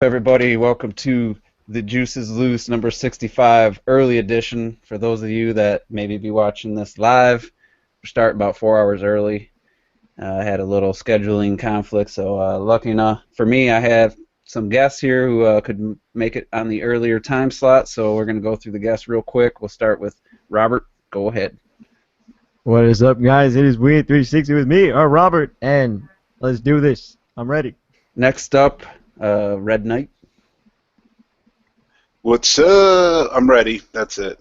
Everybody, welcome to the Juice is Loose number 65 early edition. For those of you that maybe be watching this live, we're starting about 4 hours early. I had a little scheduling conflict, so lucky enough for me, I had some guests here who could make it on the earlier time slot, so we're going to go through the guests real quick. We'll start with Robert. Go ahead. What is up, guys? It is Weird 360 with me, Robert, and let's do this. I'm ready. Next up, Red Knight. What's up? I'm ready. That's it.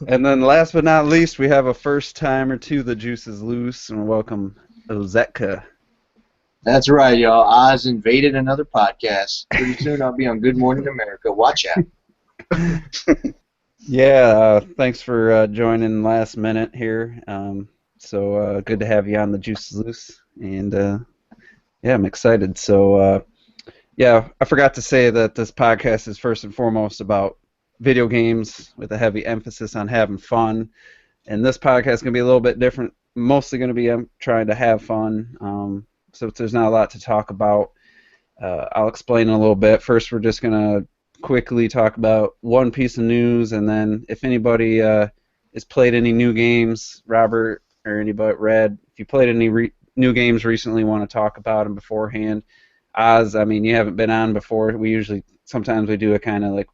And then last but not least, we have a first timer to the Juice is Loose, and welcome Ozetka. That's right, y'all. Oz invaded another podcast. Pretty soon I'll be on Good Morning America. Watch out. Yeah, thanks for joining last minute here. So good to have you on the Juice is Loose, and yeah, I'm excited. So yeah, I forgot to say that this podcast is first and foremost about video games with a heavy emphasis on having fun. And this podcast is going to be a little bit different. Mostly going to be trying to have fun. So there's not a lot to talk about. I'll explain a little bit. First, we're just going to quickly talk about one piece of news, and then if anybody has played any new games, Robert or anybody, Red, if you played any new games recently, want to talk about them beforehand. Oz, I mean, you haven't been on before. Sometimes we do a kind of like,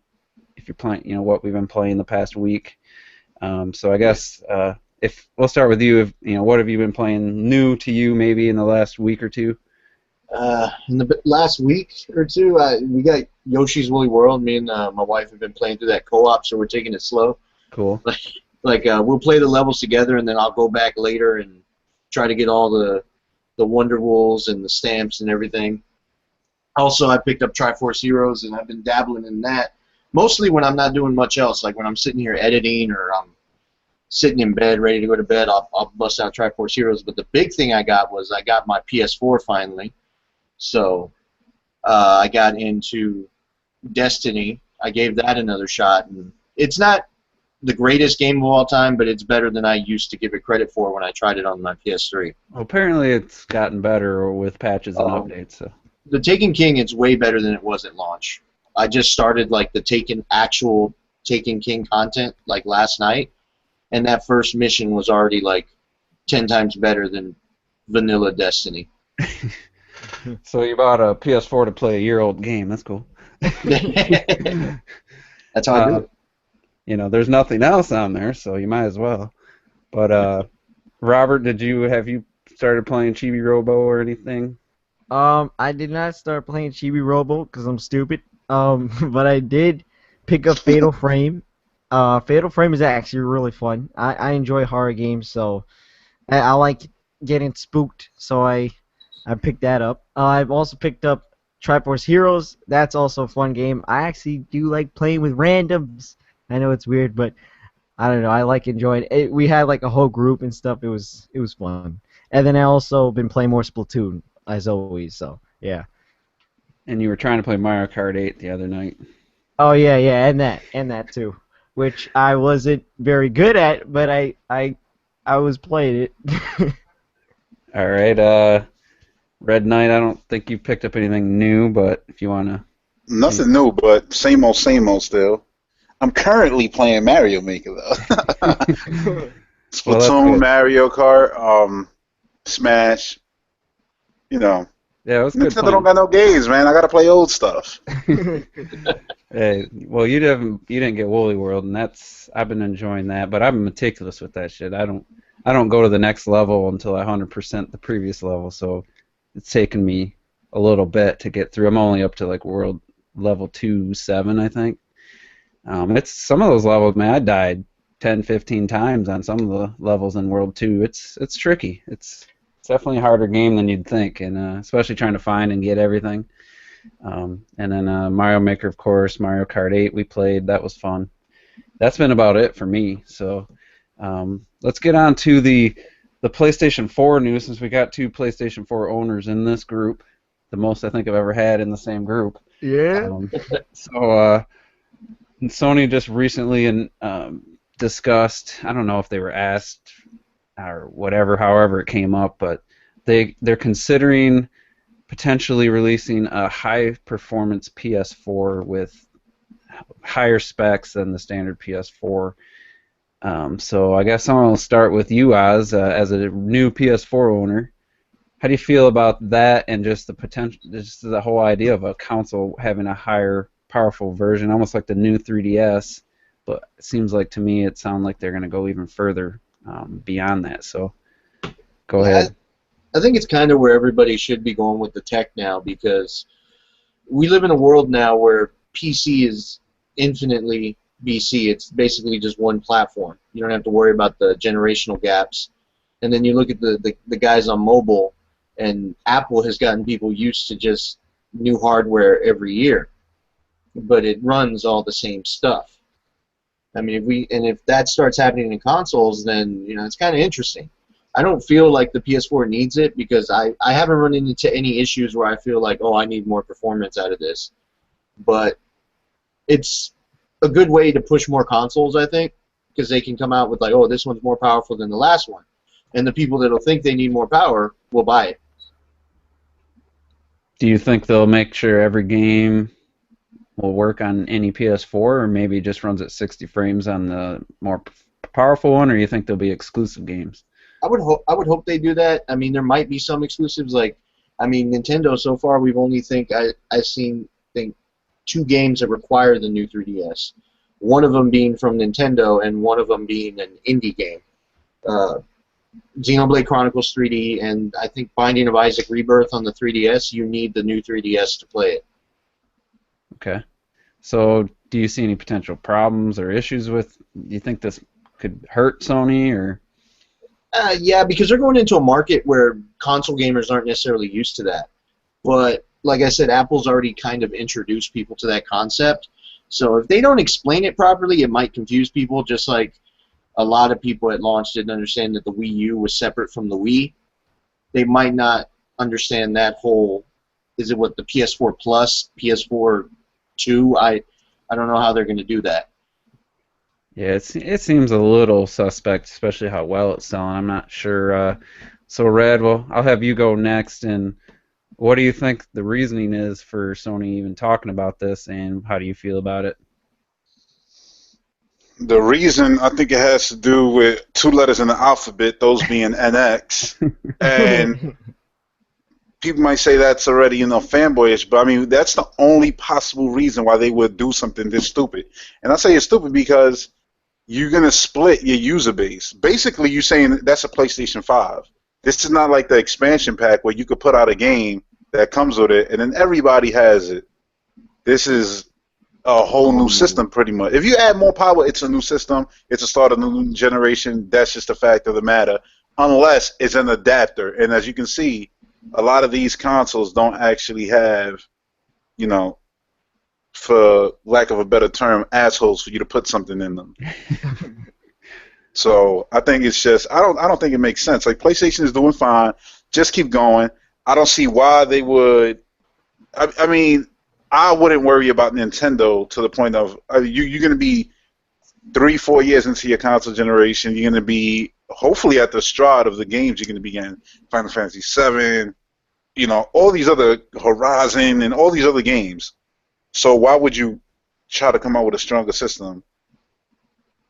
if you're playing, what we've been playing the past week. So I guess if we'll start with you, what have you been playing new to you maybe in the last week or two? In the last week or two, we got Yoshi's Woolly World. Me and my wife have been playing through that co-op, so we're taking it slow. Cool. We'll play the levels together, and then I'll go back later and try to get all the Wonder Wools and the stamps and everything. Also, I picked up Triforce Heroes, and I've been dabbling in that. Mostly when I'm not doing much else, like when I'm sitting here editing or I'm sitting in bed ready to go to bed, I'll bust out Triforce Heroes. But the big thing I got was I got my PS4 finally. So I got into Destiny. I gave that another shot. And it's not the greatest game of all time, but it's better than I used to give it credit for when I tried it on my PS3. Well, apparently it's gotten better with patches and updates. So. The Taken King, it's way better than it was at launch. I just started like the actual Taken King content like last night, and that first mission was already like 10 times better than vanilla Destiny. So you bought a PS4 to play a year-old game. That's cool. That's how I do it. There's nothing else on there, so you might as well. But Robert, have you started playing Chibi Robo or anything? I did not start playing Chibi Robo because I'm stupid. But I did pick up Fatal Frame. Fatal Frame is actually really fun. I enjoy horror games, so I like getting spooked, so I picked that up. I've also picked up Triforce Heroes. That's also a fun game. I actually do like playing with randoms. I know it's weird, but I don't know. I like enjoying it. We had like a whole group and stuff. It was fun. And then I also been playing more Splatoon as always. So yeah. And you were trying to play Mario Kart 8 the other night. Oh yeah, and that too, which I wasn't very good at, but I was playing it. All right, Red Knight. I don't think you picked up anything new, but if you wanna. Nothing new, but same old still. I'm currently playing Mario Maker though. Splatoon, Mario Kart, Smash. Yeah, it was good. Nintendo don't got no games, man. I gotta play old stuff. Hey, well, you didn't get Woolly World, and I've been enjoying that, but I'm meticulous with that shit. I don't go to the next level until I 100% the previous level, so it's taken me a little bit to get through. I'm only up to like World Level 2-7, I think. It's some of those levels, man. I died 10, 15 times on some of the levels in World 2. It's tricky. It's definitely a harder game than you'd think, and especially trying to find and get everything. And then Mario Maker, of course, Mario Kart 8 we played. That was fun. That's been about it for me. So let's get on to the PlayStation 4 news, since we got two PlayStation 4 owners in this group, the most I think I've ever had in the same group. Yeah. So Sony just recently discussed, I don't know if they were asked or whatever, however it came up, but they're considering potentially releasing a high-performance PS4 with higher specs than the standard PS4. So I guess I'm going to start with you, Oz, as a new PS4 owner. How do you feel about that and just the potential, just the whole idea of a console having a higher, powerful version, almost like the new 3DS? But it seems like to me it sounds like they're going to go even further beyond that. So go Yeah, ahead. I think it's kind of where everybody should be going with the tech now, because we live in a world now where PC is infinitely BC. It's basically just one platform. You don't have to worry about the generational gaps. And then you look at the guys on mobile, and Apple has gotten people used to just new hardware every year, but it runs all the same stuff. I mean, if that starts happening in consoles, then it's kind of interesting. I don't feel like the PS4 needs it, because I haven't run into any issues where I feel like, oh, I need more performance out of this. But it's a good way to push more consoles, I think, because they can come out with like, oh, this one's more powerful than the last one, and the people that'll think they need more power will buy it. Do you think they'll make sure every game will work on any PS4, or maybe just runs at 60 frames on the more powerful one, or you think there'll be exclusive games? I would hope they do that. I mean, there might be some exclusives. Like, I mean, Nintendo so far, we've only I've seen think 2 games that require the new 3DS. One of them being from Nintendo, and one of them being an indie game. Uh, Xenoblade Chronicles 3D, and I think Binding of Isaac Rebirth on the 3DS. You need the new 3DS to play it. Okay. So do you see any potential problems or issues with? Do you think this could hurt Sony or? Yeah, because they're going into a market where console gamers aren't necessarily used to that. But like I said, Apple's already kind of introduced people to that concept. So if they don't explain it properly, it might confuse people, just like a lot of people at launch didn't understand that the Wii U was separate from the Wii. They might not understand that whole, is it what, the PS4 Plus, PS4 2? I don't know how they're going to do that. Yeah, it seems a little suspect, especially how well it's selling. I'm not sure. So Red, well, I'll have you go next. And what do you think the reasoning is for Sony even talking about this, and how do you feel about it? The reason, I think it has to do with 2 letters in the alphabet, those being NX, and people might say that's already, fanboyish, but I mean, that's the only possible reason why they would do something this stupid. And I say it's stupid because you're going to split your user base. Basically, you're saying that's a PlayStation 5. This is not like the expansion pack where you could put out a game that comes with it, and then everybody has it. This is a whole new system, pretty much. If you add more power, it's a new system. It's a start of a new generation. That's just a fact of the matter, unless it's an adapter. And as you can see, a lot of these consoles don't actually have, you know, for lack of a better term, assholes for you to put something in them. So I think it's just I don't think it makes sense. Like, PlayStation is doing fine. Just keep going. I don't see why they would. I mean, I wouldn't worry about Nintendo to the point of you're going to be 3-4 years into your console generation. You're going to be hopefully at the stride of the games you're going to be getting. Final Fantasy VII, all these other Horizon and all these other games. So why would you try to come out with a stronger system?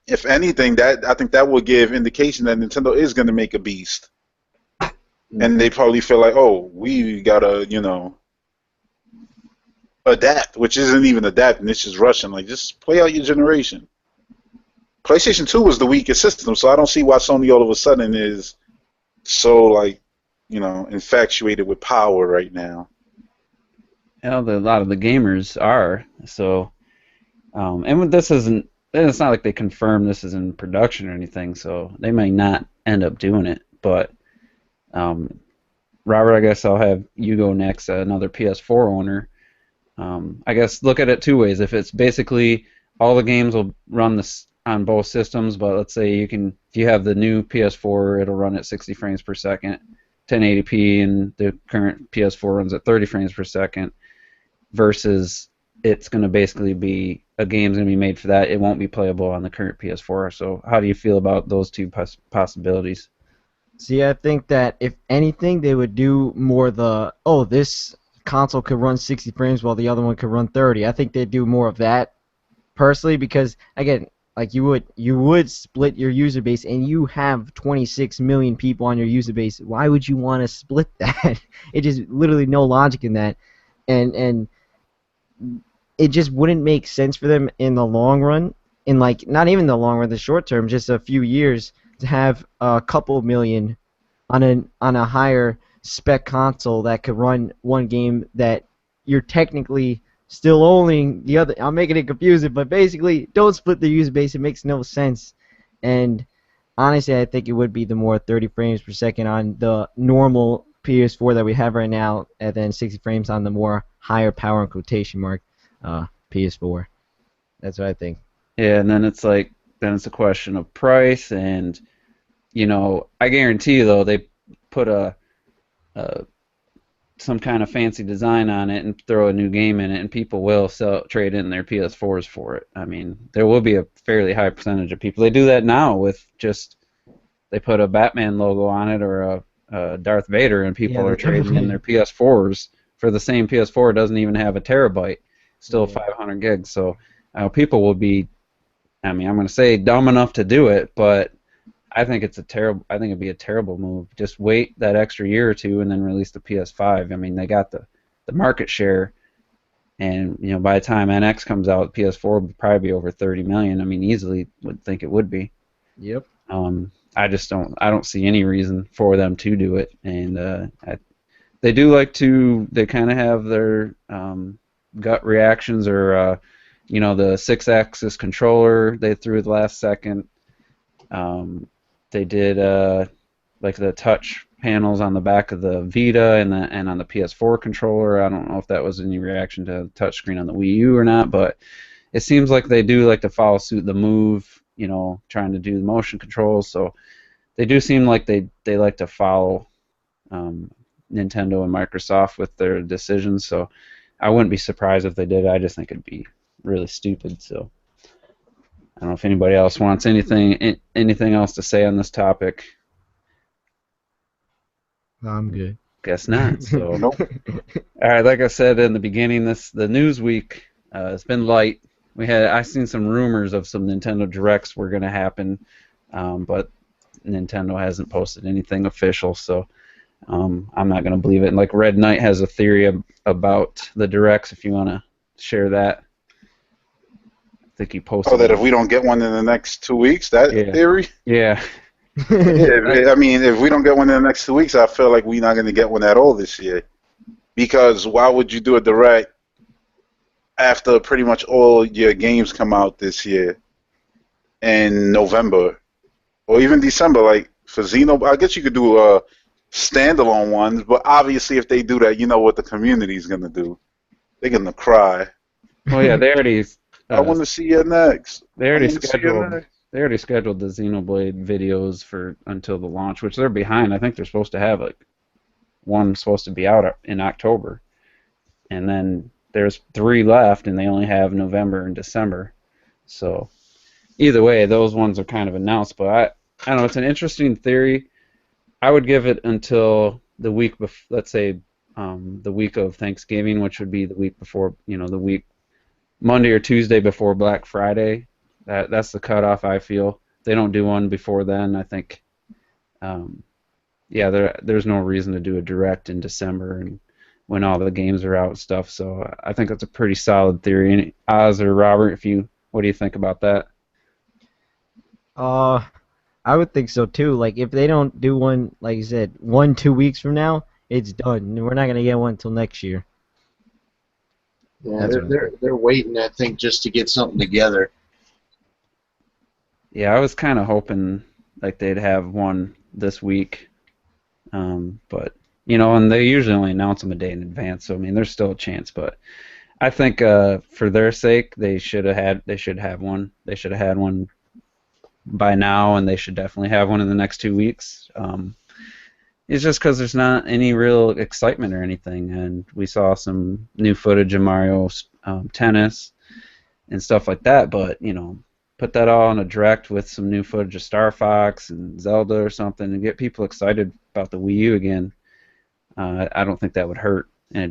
If anything, I think that would give indication that Nintendo is going to make a beast. And they probably feel like, oh, we got to, adapt, which isn't even adapting, it's just rushing. Like, just play out your generation. PlayStation 2 was the weakest system, so I don't see why Sony all of a sudden is so, like, infatuated with power right now. A lot of the gamers are. So, and this isn't. It's not like they confirm this is in production or anything, so they may not end up doing it. But, Robert, I guess I'll have you go next. Another PS4 owner. I guess look at it two ways. If it's basically all the games will run this on both systems, but let's say if you have the new PS4, it'll run at 60 frames per second, 1080p, and the current PS4 runs at 30 frames per second. Versus it's going to basically be a game's going to be made for that. It won't be playable on the current PS4. So how do you feel about those two possibilities? See, I think that if anything, they would do more this console could run 60 frames while the other one could run 30. I think they'd do more of that personally because again, like you would split your user base and you have 26 million people on your user base. Why would you want to split that? It just literally no logic in that. And it just wouldn't make sense for them in the long run, in like not even the long run, the short term, just a few years to have a couple million on a higher spec console that could run one game that you're technically still owning the other. I'm making it confusing, but basically, don't split the user base. It makes no sense. And honestly, I think it would be the more 30 frames per second on the normal PS4 that we have right now, and then 60 frames on the more higher power in quotation mark PS4. That's what I think. Yeah, and then it's a question of price, and I guarantee you though they put a some kind of fancy design on it and throw a new game in it, and people will trade in their PS4s for it. I mean, there will be a fairly high percentage of people. They do that now with just they put a Batman logo on it or a Darth Vader, and people Yeah, are trading in their PS4s for the same PS4. It doesn't even have a terabyte, still yeah. 500 gigs. So people will be, I mean, I'm going to say dumb enough to do it, but I think I think it'd be a terrible move. Just wait that extra year or two and then release the PS5. I mean, they got the market share, and by the time NX comes out, PS4 would probably be over 30 million. I mean, easily would think it would be. Yep. I don't see any reason for them to do it, and they do like to. They kind of have their gut reactions, or the 6-axis controller they threw the last second. They did like the touch panels on the back of the Vita and on the PS4 controller. I don't know if that was any reaction to the touchscreen on the Wii U or not, but it seems like they do like to follow suit the Move, trying to do the motion controls. So they do seem like they like to follow Nintendo and Microsoft with their decisions. So I wouldn't be surprised if they did. I just think it'd be really stupid. So I don't know if anybody else wants anything else to say on this topic. I'm good. Guess not. So, Nope. all right. Like I said in the beginning, the news week it's been light. I seen some rumors of some Nintendo Directs were going to happen, but Nintendo hasn't posted anything official. So I'm not going to believe it. And like Red Knight has a theory about the Directs. If you want to share that, I think he posted. Oh, that if we don't get one in the next 2 weeks, that Yeah. theory? Yeah. Yeah, I mean, if we don't get one in the next 2 weeks, I feel like we're not going to get one at all this year. Because why would you do a direct after pretty much all your games come out this year in November or even December? Like for Xeno, I guess you could do standalone ones, but obviously if they do that, you know what the community's going to do. They're going to cry. Well, yeah, they already. I want to see you next. They already I wanna see you scheduled. next. They already scheduled the Xenoblade videos for until the launch, which they're behind. I think they're supposed to have like one supposed to be out in October, and then there's 3 left, and they only have November and December. So either way, those ones are kind of announced. But I don't know. It's an interesting theory. I would give it until the week let's say the week of Thanksgiving, which would be the week before, the week Monday or Tuesday before Black Friday. That's the cutoff, I feel. If they don't do one before then, I think, there's no reason to do a direct in December and when all the games are out and stuff. So I think that's a pretty solid theory. And Oz or Robert, what do you think about that? I would think so too. Like if they don't do one, like you said, 2 weeks from now, it's done. We're not gonna get one until next year. Yeah, That's they're waiting, I think, just to get something together. Yeah, I was kind of hoping like they'd have one this week, but and they usually only announce them a day in advance. So I mean, there's still a chance. But I think for their sake, they should have one. They should have had one by now, and they should definitely have one in the next 2 weeks. It's just because there's not any real excitement or anything, and we saw some new footage of Mario Tennis and stuff like that, but put that all on a direct with some new footage of Star Fox and Zelda or something and get people excited about the Wii U again. I don't think that would hurt, and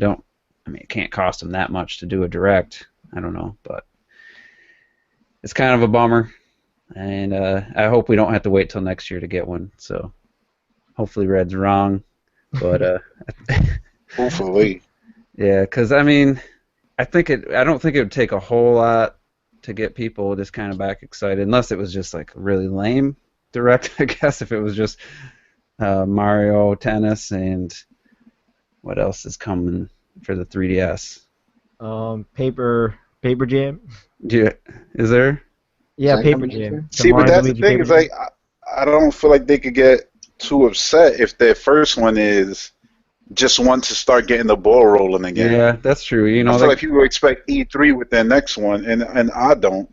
I mean, it can't cost them that much to do a direct. I don't know, but it's kind of a bummer, and I hope we don't have to wait till next year to get one. So hopefully Red's wrong, but Hopefully. yeah, because I mean, I don't think it would take a whole lot to get people just kind of back excited, unless it was just like really lame direct. I guess if it was just Mario Tennis and what else is coming for the 3DS? Paper Jam. Yeah, is there? Is Yeah, that Paper coming this Jam. year? The See, but Mario that's the Luigi thing Paper is Jam. like I don't feel like they could get too upset if their first one is just want to start getting the ball rolling again. Yeah, that's true. You I know, feel like people expect E3 with their next one, and I don't.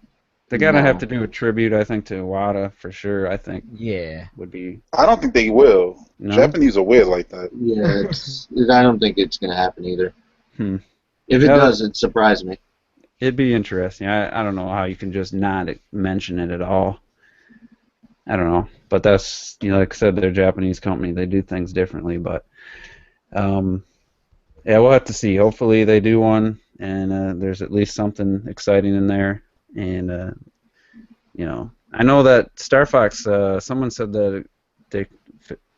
they gotta have No. to do a tribute, I think, to Iwata for sure. I think Yeah. would be I don't think they will. no. Japanese are weird like that. Yeah, I don't think it's gonna happen either. Hmm. If it Yeah, does, it'd surprise me. it'd be interesting. I don't know how you can just not mention it at all. I don't know, but that's like I said, they're a Japanese company. They do things differently, but um, yeah, we'll have to see. Hopefully, they do one, and there's at least something exciting in there. And I know that Star Fox. Someone said that they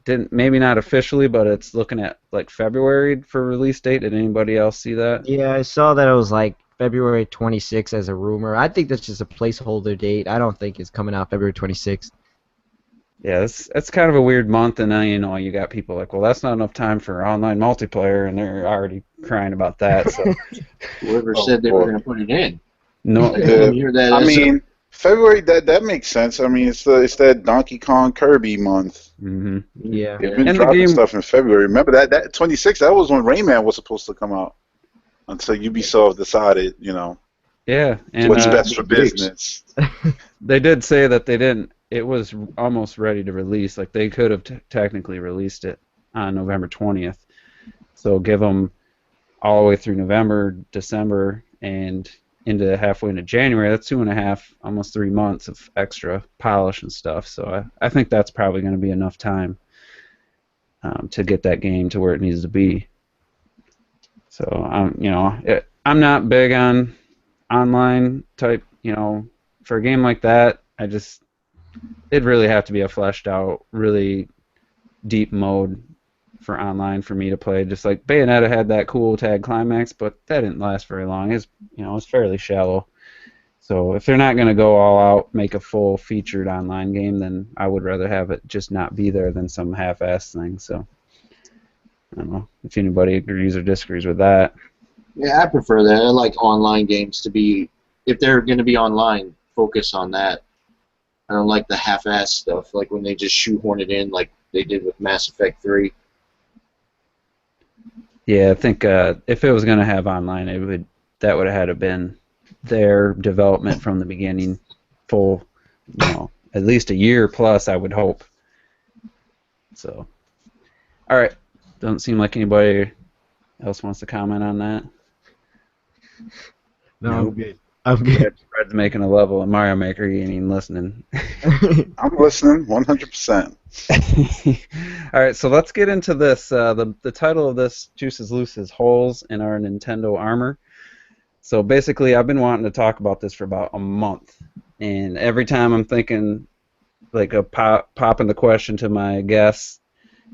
didn't, maybe not officially, but it's looking at like February for release date. Did anybody else see that? Yeah, I saw that it was like February 26th as a rumor. I think that's just a placeholder date. I don't think it's coming out February 26th. Yeah, that's kind of a weird month, and then you got people like, well, that's not enough time for online multiplayer, and they're already crying about that. So Whoever Oh, said they were boy. gonna put it in, no, I didn't hear that. I mean, February that makes sense. I mean, it's that Donkey Kong Kirby month. hmm Yeah. They've been And the dropping game, stuff in February. Remember that 26, that was when Rayman was supposed to come out. Until Ubisoft decided, yeah, and what's Yeah. best for business. they did say that they didn't. It was almost ready to release. Like they could have technically released it on November 20th. So give them all the way through November, December, and into halfway into January. That's 2.5, almost 3 months of extra polish and stuff. So I think that's probably going to be enough time to get that game to where it needs to be. So I'm not big on online type. For a game like that, it'd really have to be a fleshed out, really deep mode for online for me to play. Just like Bayonetta had that cool tag climax, but that didn't last very long. It's fairly shallow. So if they're not going to go all out, make a full featured online game, then I would rather have it just not be there than some half-assed thing. So I don't know if anybody agrees or disagrees with that. Yeah, I prefer that. I like online games to be, if they're gonna be online, focus on that. I don't like the half-ass stuff, like when they just shoehorn it in, like they did with Mass Effect 3. Yeah, I think if it was going to have online, that would have had to been their development from the beginning, full, at least a year plus, I would hope. So, all right, doesn't seem like anybody else wants to comment on that. No, Nope. I'm good. I'm good. Fred's making a level of Mario Maker. He ain't even listening. I'm listening 100%. All right, so let's get into this. The title of this Juice is Loose is Holes in Our Nintendo Armor. So basically, I've been wanting to talk about this for about a month, and every time I'm thinking, like popping the question to my guests,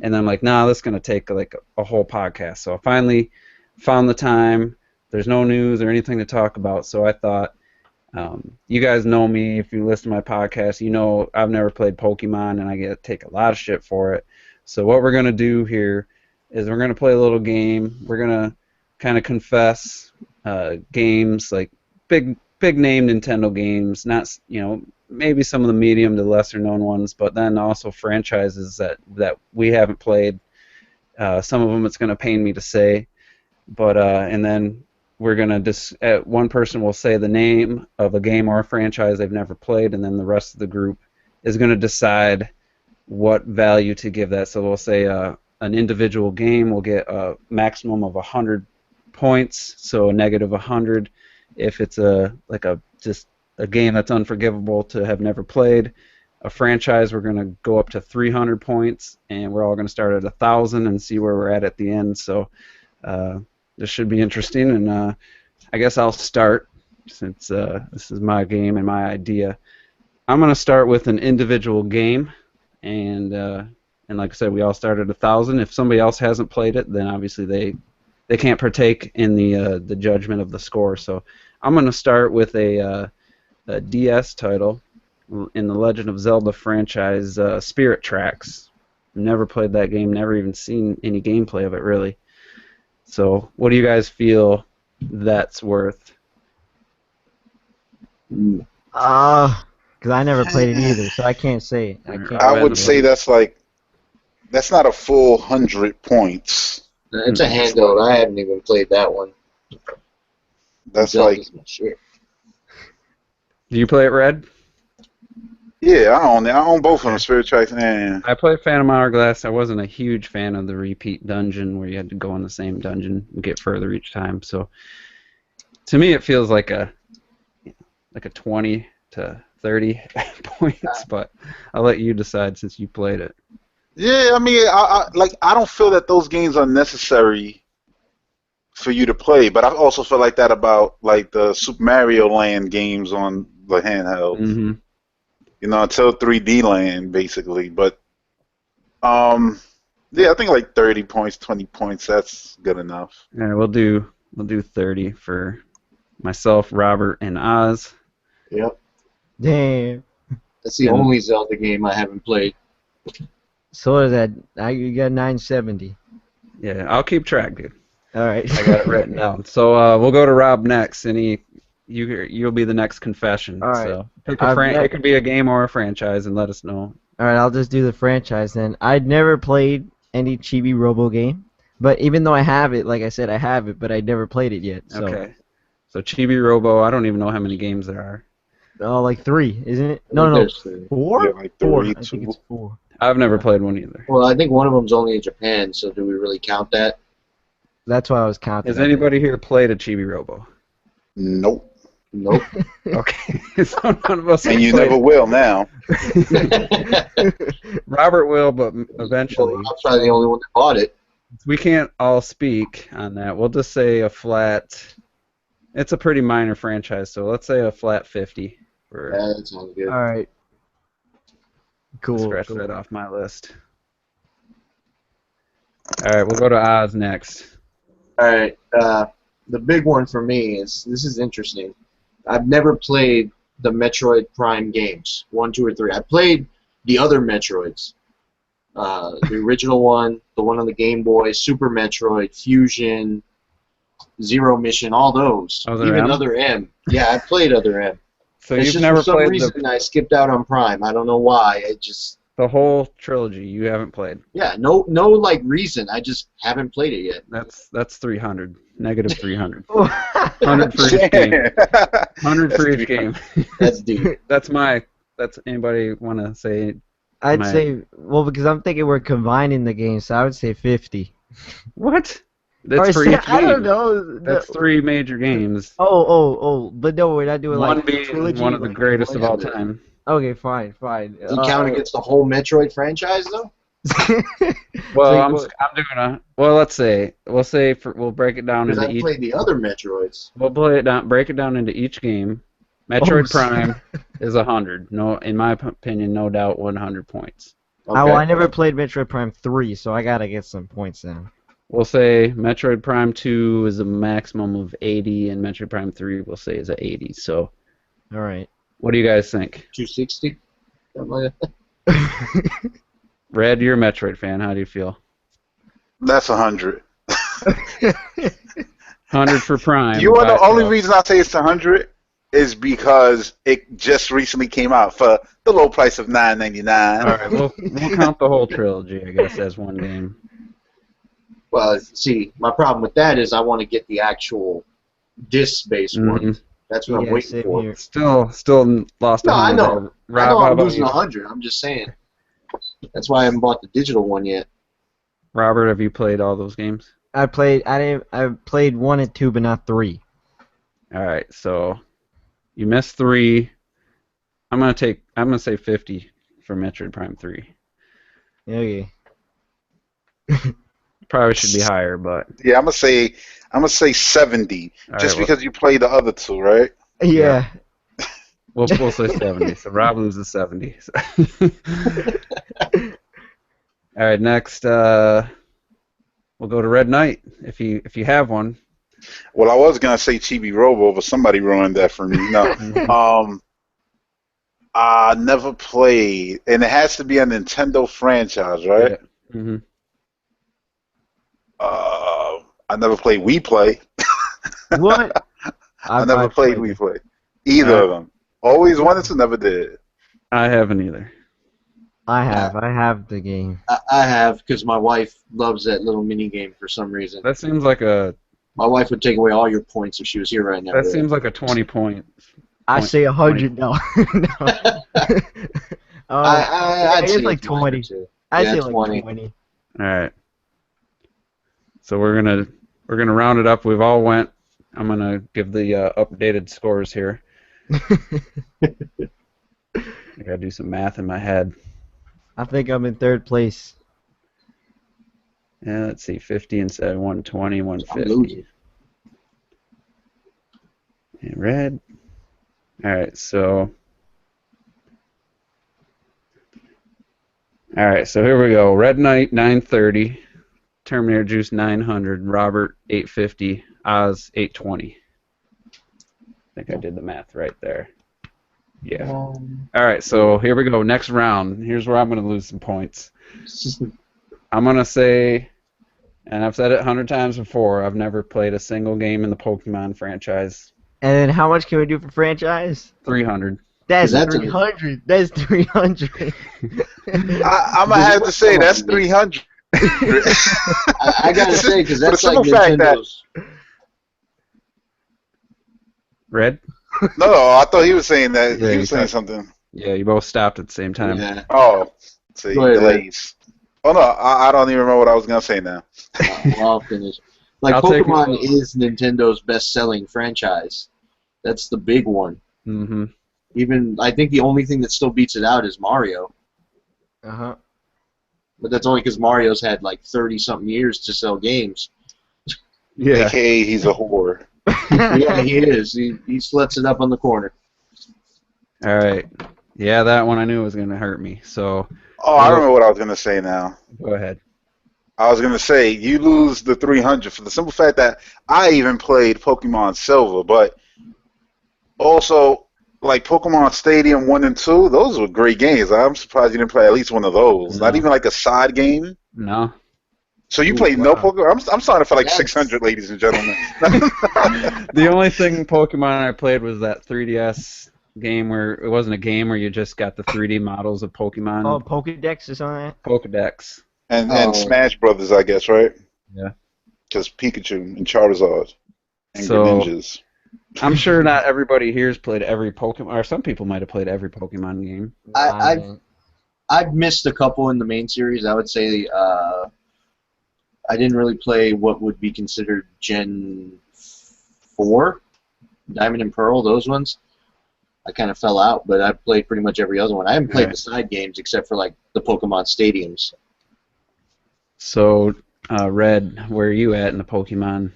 and I'm like, nah, this is gonna take like a whole podcast. So I finally found the time. There's no news or anything to talk about, so I thought, you guys know me. If you listen to my podcast, you know I've never played Pokemon, and I take a lot of shit for it. So what we're gonna do here is we're gonna play a little game. We're gonna kind of confess games, like big name Nintendo games, not maybe some of the medium to lesser known ones, but then also franchises that we haven't played. Some of them it's gonna pain me to say, but and then we're gonna one person will say the name of a game or a franchise they've never played, and then the rest of the group is gonna decide what value to give that. So we'll say an individual game will get a maximum of 100 points, so a negative 100 if it's just a game that's unforgivable to have never played. A franchise, we're gonna go up to 300 points, and we're all gonna start at 1,000 and see where we're at the end. So. this should be interesting, and I guess I'll start since this is my game and my idea. I'm going to start with an individual game, and like I said, we all start at 1,000. If somebody else hasn't played it, then obviously they can't partake in the judgment of the score. So I'm going to start with a DS title in the Legend of Zelda franchise, Spirit Tracks. Never played that game, never even seen any gameplay of it, really. So what do you guys feel that's worth? Because I never played it either, so I can't say. I would say that's not a full 100 points. It's a handout. I haven't even played that one. That's like, shit. Do you play it, Red? yeah, I own it. I own both of them, Spirit Tracks and. I played Phantom Hourglass. I wasn't a huge fan of the repeat dungeon where you had to go in the same dungeon and get further each time. So to me, it feels like a 20 to 30 points, but I'll let you decide since you played it. Yeah, I mean, I don't feel that those games are necessary for you to play, but I also feel like that about like the Super Mario Land games on the handhelds. Mm-hmm. You know, until 3D Land, basically. But yeah, I think like 30 points, 20 points, that's good enough. All right, we'll do 30 for myself, Robert, and Oz. Yep. Damn. That's the only Zelda game I haven't played. So is that you got 970. Yeah, I'll keep track, dude. All right. I got it written down. So we'll go to Rob next, and you'll be the next confession. All right. So pick it could be a game or a franchise, and let us know. All right, I'll just do the franchise then. I'd never played any Chibi Robo game, but even though I have it, like I said, I have it, but I never played it yet. So. Okay. So Chibi Robo, I don't even know how many games there are. Oh, like 3, isn't it? No, 4. Yeah, like 4. three, I think it's 4. I've never played one either. Well, I think one of them's only in Japan, so do we really count that? That's why I was counting. Has anybody here played a Chibi Robo? Nope. Nope. Okay. So none of us. And you played never will now. Robert will, but eventually. Well, I'm probably the only one that bought it. We can't all speak on that. We'll just say a flat. It's a pretty minor franchise, so let's say a flat 50. Yeah, that sounds good. All right. Cool. Scratch that off my list. All right, we'll go to Oz next. All right. The big one for me is, this is interesting. I've never played the Metroid Prime games, 1, 2, or 3. I played the other Metroids. The original one, the one on the Game Boy, Super Metroid, Fusion, Zero Mission, all those. Even Other M. Yeah, I played Other M. So it's you've just never for some played reason I skipped out on Prime. I don't know why. It just the whole trilogy. You haven't played. Yeah, no like reason. I just haven't played it yet. That's 300. Negative 300. 100 for each game. 100 for each game. That's deep. That's anybody want to say? I'd say, well, because I'm thinking we're combining the games, so I would say 50. What? That's for each game. I don't know. That's 3 major games. Oh, but no, we're not doing one like being trilogy, one of the greatest of all time. Okay, fine. Does it count against the whole Metroid franchise, though? Well, I'm doing let's say we'll break it down into each. I played the other Metroids. We'll break it down into each game. Metroid Prime is 100. No, in my opinion, no doubt 100 points. Okay. Well, I never played Metroid Prime 3, so I gotta get some points now. We'll say Metroid Prime 2 is a maximum of 80, and Metroid Prime 3 we'll say is at 80. So, all right. What do you guys think? 260. Something like that. Red, you're a Metroid fan. How do you feel? That's 100. 100 for Prime. You know the only reason I say it's 100 is because it just recently came out for the low price of $9.99. All right, we'll count the whole trilogy, I guess, as one game. Well, see, my problem with that is I want to get the actual disc-based one. That's what I'm waiting for. Here. Still lost 100. No, I know. Rob, I know I'm losing 100. I'm just saying. That's why I haven't bought the digital one yet. Robert, have you played all those games? I played 1 and 2, but not 3. All right, so you missed 3. I'm gonna say 50 for Metroid Prime 3. Okay. Probably should be higher, but Yeah, I'm gonna say 70, all just right. because you played the other two, right? Yeah. We'll say 70. So Rob loses 70. All right, next we'll go to Red Knight if you have one. Well, I was gonna say Chibi Robo, but somebody ruined that for me. No, um, I never played, and it has to be a Nintendo franchise, right? Yeah. hmm I never played Wii Play. What? I never I've played played Wii it. Play. Either of them. Always wanted to, never did. I haven't either. I have the game. I have, because my wife loves that little mini game for some reason. That seems like a My wife would take away all your points if she was here right now. that seems like a 20 point. I Point- say 100 no. No. I'd it's say like it's one or 20. two. I Yeah, say like 20. 20. All right. So we're gonna round it up. We've all went. I'm gonna give the updated scores here. I gotta do some math in my head. I think I'm in third place. Yeah, let's see. 50 and 7, 120, I'm 150. losing. And red. All right. So. All right. So here we go. Red Knight 930. Terminator Juice 900. Robert 850. Oz 820. I think I did the math right there. Yeah. All right, so here we go. Next round. Here's where I'm going to lose some points. I'm going to say, and I've said it 100 times before, I've never played a single game in the Pokemon franchise. And then how much can we do for franchise? 300. That's That's a- 300. That's 300. I'm gonna have to say that's 300. I gotta say, because For the that's like simple fact that- Nintendo's. Red? No, I thought he was saying that. Yeah, He was he saying said- something. Yeah, you both stopped at the same time. Yeah. Oh, see, Go ahead, delays. Oh no, I don't even remember what I was gonna say now. Well, I'll finish. Like, I'll take Pokemon it. is Nintendo's best-selling franchise. That's the big one. Mm-hmm. Even I think the only thing that still beats it out is Mario, Uh-huh. but that's only because Mario's had like 30-something years to sell games. Yeah. AKA, he's a whore. Yeah, he is. He sluts it up on the corner. All right. Yeah, that one I knew was going to hurt me. So Oh, I remember what I was gonna say now. go ahead. I was gonna say you lose the 300 for the simple fact that I even played Pokemon Silver, but also like Pokemon Stadium 1 and 2, those were great games. I'm surprised you didn't play at least one of those. Not No. even like a side game. No. So you Ooh, played no wow. Pokemon? I'm starting for like Yes. 600, ladies and gentlemen. The only thing Pokemon I played was that 3DS game where it wasn't a game where you just got the 3D models of Pokemon Oh, Pokedex or something? Pokedex. and Oh. Smash Brothers, I guess, right? Yeah. Because Pikachu and Charizard and So- Greninjas. I'm sure not everybody here's played every Pokemon, or some people might have played every Pokemon game. I've missed a couple in the main series. I would say I didn't really play what would be considered Gen 4, Diamond and Pearl, those ones. I kind of fell out, but I played pretty much every other one. I haven't played Right. the side games except for like the Pokemon Stadiums. So, Red, where are you at in the Pokemon?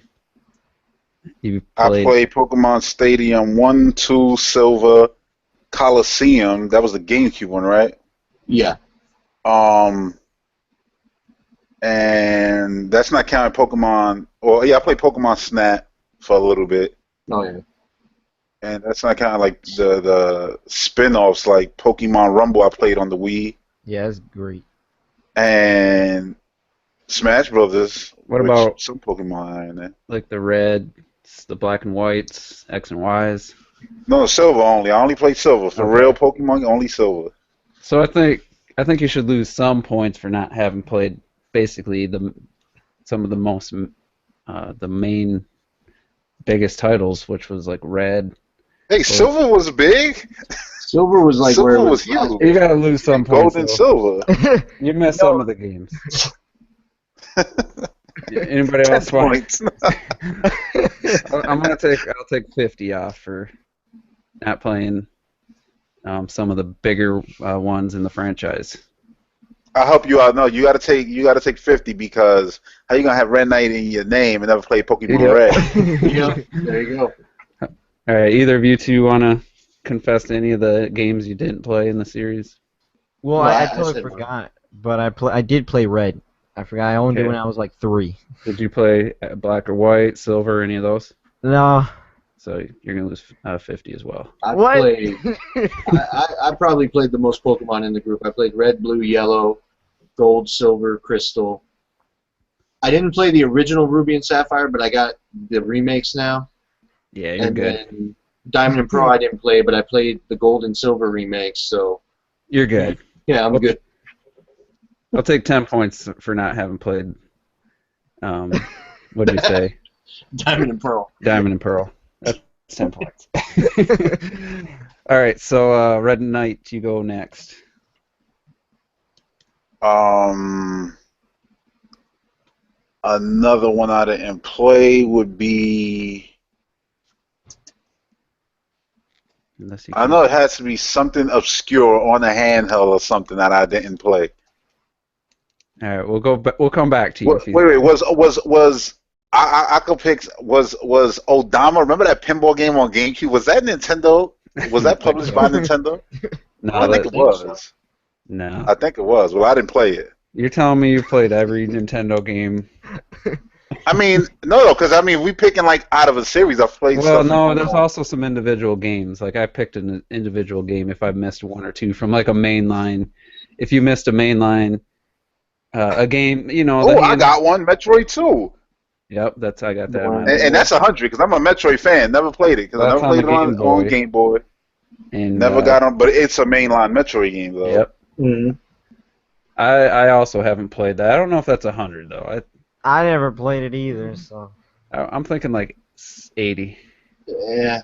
You I played. played Pokemon Stadium 1, 2, Silver, Coliseum. That was the GameCube one, right? Yeah. And that's not counting Pokemon. Or yeah, I played Pokemon Snap for a little bit, Oh yeah. and that's not counting like the spin-offs like Pokemon Rumble I played on the Wii Yeah, it's great. and Smash Brothers. What which about- some Pokemon are in there? Like the Reds, the Black and Whites, X and Ys. No, Silver only. I only played Silver for Okay. real Pokemon. Only Silver. So I think you should lose some points for not having played basically some of the most the main biggest titles, which was like Red. Hey, Silver was big. Silver was like where Silver it was was. huge. You gotta lose some points. Gold and though. Silver. You missed some of the games. Anybody 10 else want? points. I'll take 50 off for not playing some of the bigger ones in the franchise. I'll help you out. No, you gotta take 50 because how you gonna have Red Knight in your name and never play Pokemon Yep. Red? Yep. There you go. All right, either of you two want to confess to any of the games you didn't play in the series? Well, No, I I totally said one. forgot, but I did play Red. I forgot. I owned it Okay. when I was like 3. Did you play Black or White, Silver, any of those? No. So you're gonna lose 50 as well. I What? played. I probably played the most Pokemon in the group. I played Red, Blue, Yellow, Gold, Silver, Crystal. I didn't play the original Ruby and Sapphire, but I got the remakes now. Yeah, you're And good. then Diamond and Pearl I didn't play, but I played the Gold and Silver remakes. So You're good. yeah, I'm good. I'll take 10 points for not having played. What did you say? Diamond and Pearl. Diamond and Pearl. That's 10 points. All right, so Red Knight, you go next. Another one I didn't play would be. Unless you I can. know it has to be something obscure on a handheld or something that I didn't play. All right, we'll come back to you. Wait, wait, was I could pick was Odama? Remember that pinball game on GameCube? Was that Nintendo? Was that published by Nintendo? No, I think it was. no. I think it was. Well, I didn't play it. You're telling me you played every Nintendo game? I mean, no, because I mean, we picking like out of a series. I've played Well, stuff. no, there's also some individual games. Like I picked an individual game if I missed one or two from like a main line. If you missed a main line, a game, you know. Oh, I got one, Metroid 2. Yep, I got that. Wow. On And that's 100 because I'm a Metroid fan. Never played it because I That's never played it on the on Game Game Boy. and Never got on, but it's a mainline Metroid game though. Yep. Mm-hmm. I also haven't played that. I don't know if that's 100 though. I never played it either, so. I'm thinking like 80. Yeah.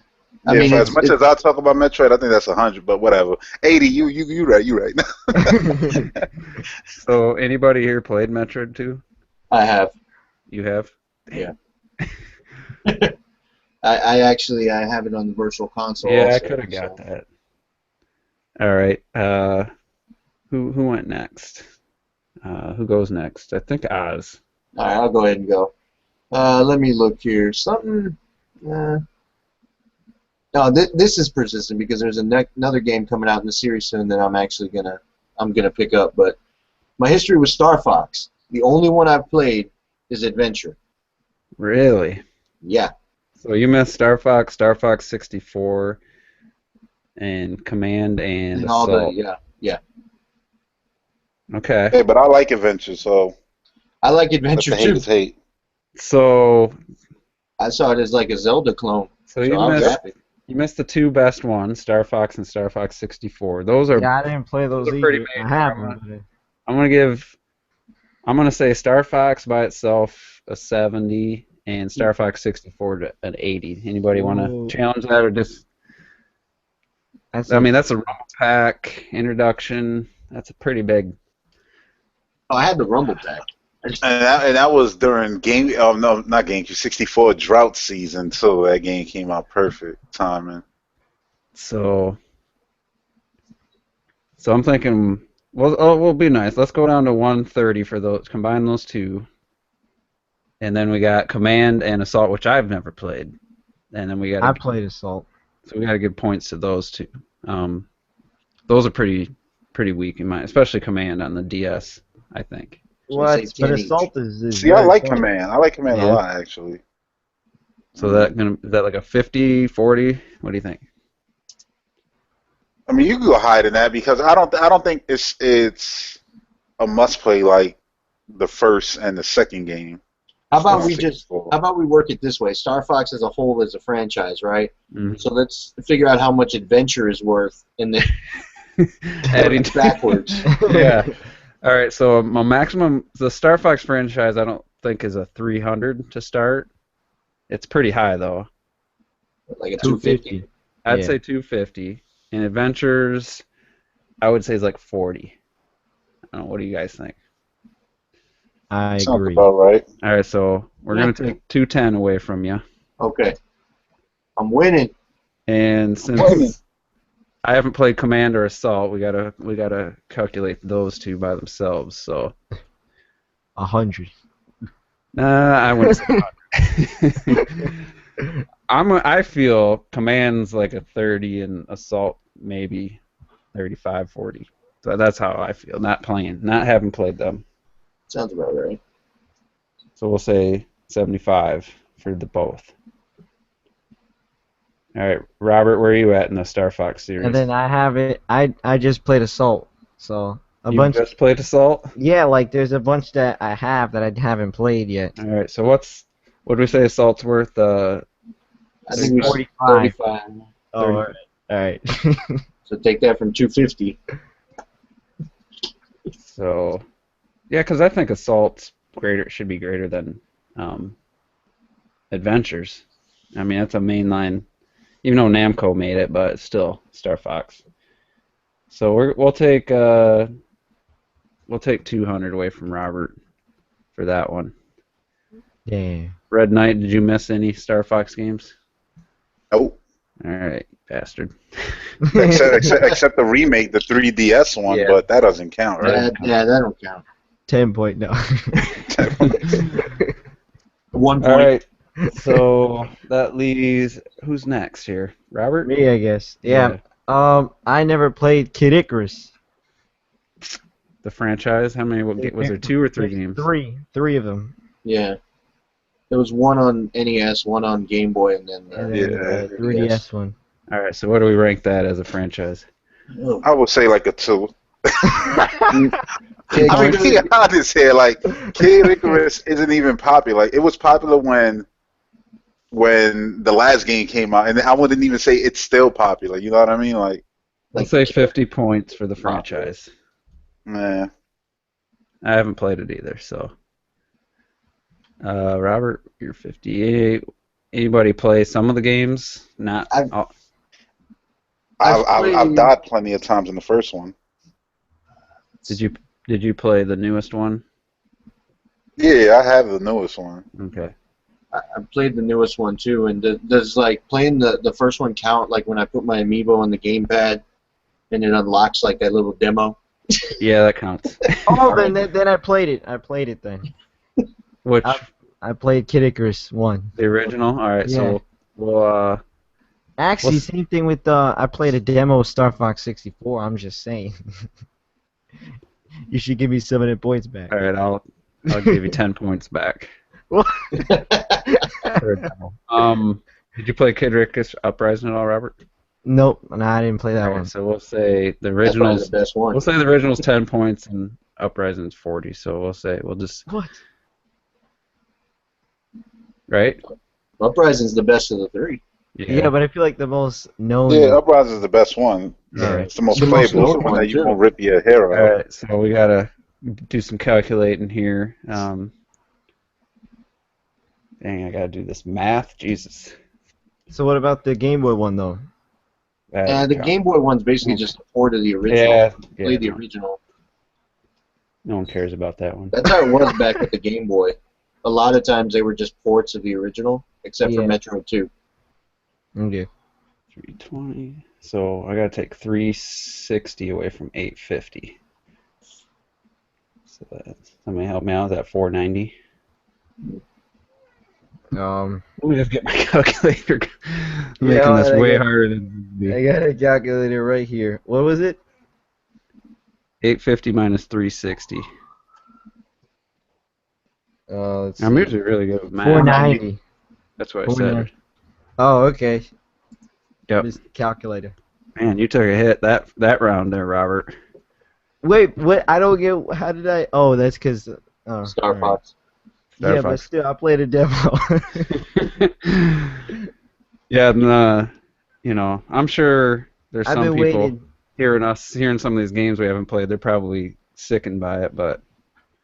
I mean, as much as I talk about Metroid, I think that's 100. But whatever. 80. You right. You right. So anybody here played Metroid 2? I have. You have? Yeah. I actually have it on the virtual console. Yeah, I also, could have got so. that. All right. Who went next? Who goes next? I think Oz. All right, I'll go ahead and go. Let me look here. Something. No, this is persistent because there's another game coming out in the series soon that I'm actually gonna pick up. But my history with Star Fox, the only one I've played is Adventure. Really? Yeah. So you missed Star Fox 64, and Command and And all Assault. yeah. Okay. Hey, but I like Adventure, so I like let Adventure the too. haters hate. So I saw it as like a Zelda clone. so So I was happy. you missed the two best ones, Star Fox and Star Fox 64. Those are Yeah, I didn't play those those are either. pretty I major. have them. I'm gonna say Star Fox by itself a 70 and Star Fox 64 an 80. Anybody want Ooh. to challenge that or just? That's I mean, that's a ROM pack introduction. That's a pretty big. Oh, I had the Rumble Pack. And that was during game. Oh no, not GameCube. 64 drought season too. That game came out perfect timing. So I'm thinking, well, we'll be nice. Let's go down to 130 for those. Combine those two, and then we got Command and Assault, which I've never played, and then we got. I played Assault. So we got to give points to those two. Those are pretty weak in my, especially Command on the DS. I think. What? say But 10 each. Assault is See, I very like fun. Command. I like Command Yeah. a lot actually. So is that like a 50, 40? What do you think? I mean, you can go higher than that because I don't think it's a must play like the first and the second game. How about on we just? 64. How about we work it this way? Star Fox as a whole is a franchise, right? Mhm. So let's figure out how much Adventure is worth, and then Adding backwards. Yeah. All right. So my maximum, the Star Fox franchise, I don't think is a 300 to start. It's pretty high though. Like a 250. I'd Yeah. say 250. And Adventures, I would say is like 40. I don't know. What do you guys think? I Sounds agree. about right. All right. So we're gonna take 210 away from you. Okay. I'm winning. And Winning. I haven't played Command or Assault. We gotta calculate those two by themselves. So 100. I wouldn't say 100. I feel Command's like a 30 and Assault maybe 35, 40. So that's how I feel. Not having played them. Sounds about right. So we'll say 75 for the both. All right, Robert, where are you at in the Star Fox series? And then I have it. I just played Assault, so a You bunch. just played Assault? Yeah, like there's a bunch that I have that I haven't played yet. All right, so what do we say Assault's worth? I think we 45. 35. Oh, all right. So take that from 250. So, yeah, because I think Assault's should be greater than Adventures. I mean, that's a mainline, even though Namco made it, but it's still Star Fox. So we'll take 200 away from Robert for that one. Yeah. Red Knight, did you miss any Star Fox games? Nope. All right, bastard. Except the remake, the 3DS one, Yeah. but that doesn't count, right? Yeah, that don't count. 10 point no. 1 point. All right, so that leaves who's next here? Robert? Me, I guess. Yeah. I never played Kid Icarus. The franchise. How many? Was there 2 or 3 games? Three of them. Yeah. There was one on NES, one on Game Boy, and then And Yeah. then the 3DS one. All right, so what do we rank that as a franchise? Oh. I would say like a 2. Kid I mean, Icarus- be honest here. Like, Kid Icarus isn't even popular. Like, it was popular when the last game came out, and I wouldn't even say it's still popular. You know what I mean? Like, Let's say 50 points for the franchise. nah. I haven't played it either, so. Robert, you're 58. Anybody play some of the games? Not. I've- all. I've died plenty of times in the first one. Did you play the newest one? Yeah, I have the newest one. Okay. I played the newest one too, and does like playing the first one count? Like when I put my amiibo on the gamepad, and it unlocks like that little demo. Yeah, that counts. Oh, then I played it. I played it then. Which I played Kid Icarus 1. the original? All right, so we'll Actually, What's- same thing with I played a demo of Star Fox 64. I'm just saying. You should give me 700 points back. all right, I'll give you 10 points back. For a demo. Did you play Kid Icarus Uprising at all, Robert? Nope, no, I didn't play that All one. right, so we'll say the That's probably original's the best one. We'll say the original's 10 points and Uprising's 40. So we'll just What? right. Uprising's the best of the 3. Yeah, but I feel like the most known. Yeah, Uprising is the best one. All right. It's the most It's the most playable. It's the known one one, that you too. won't rip your hair All out. right, so we gotta do some calculating here. Dang, I gotta do this math. Jesus. So what about the Game Boy one though? That The count. Game Boy one's basically just a port of the original. Yeah, Play the yeah. original. No one cares about that one. That's how it was back with the Game Boy. A lot of times they were just ports of the original, except for Yeah. Metro 2. Okay. 320. So I gotta take 360 away from 850. So that's somebody help me out. Is that 490? Um, Let me just get my calculator. Making Yeah, this I way got- harder than it would be. I got a calculator right here. What was it? 850 minus 360. Let's I'm see. usually really good with math. 490. That's what I 490. said. Oh, okay. Yep. Missed the calculator. Man, you took a hit that round there, Robert. Wait, what? I don't get. How did I? Oh, that's because. Oh, Star alright. Fox. Star Yeah, but Fox. still, I played a demo. Yeah, and I'm sure there's I've some been people waiting. hearing some of these games we haven't played. They're probably sickened by it, but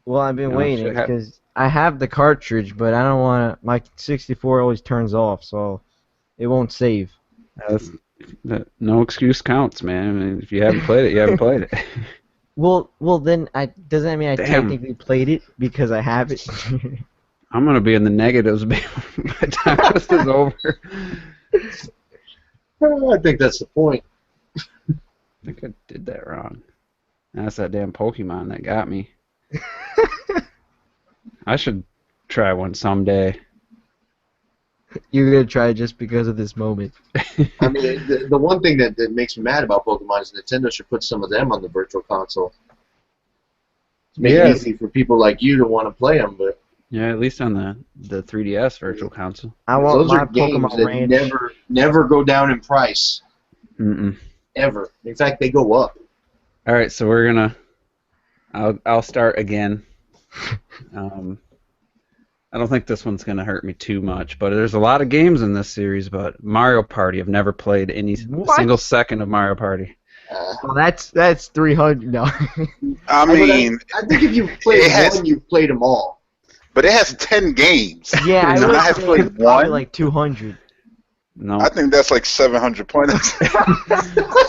Well, I've been No, waiting shit hap- because I have the cartridge, but I don't want to. My 64 always turns off, so it won't save. no excuse counts, man. I mean, if you haven't played it, you haven't played it. Well, then doesn't that mean I Damn. technically played it because I have it? I'm gonna be in the negatives by the time this is over. I think that's the point. I think I did that wrong. That's that damn Pokemon that got me. I should try one someday. You're gonna try it just because of this moment. I mean, the one thing that makes me mad about Pokemon is Nintendo should put some of them on the Virtual Console to make it Yeah, easy for people like you to want to play them. But yeah, at least on the 3DS Virtual Console. I want those are my games Pokemon that Ranch. never go down in price Mm-mm. ever. In fact, they go up. All right, so we're gonna. I'll start again. Um, I don't think this one's gonna hurt me too much, but there's a lot of games in this series. But Mario Party, I've never played any What? single second of Mario Party. Well, that's 300. No. I mean, I think if you played it has- one, you've played them all. but it has 10 games. Yeah, I And would I have say played probably one. like 200. No, I think that's like 700 points.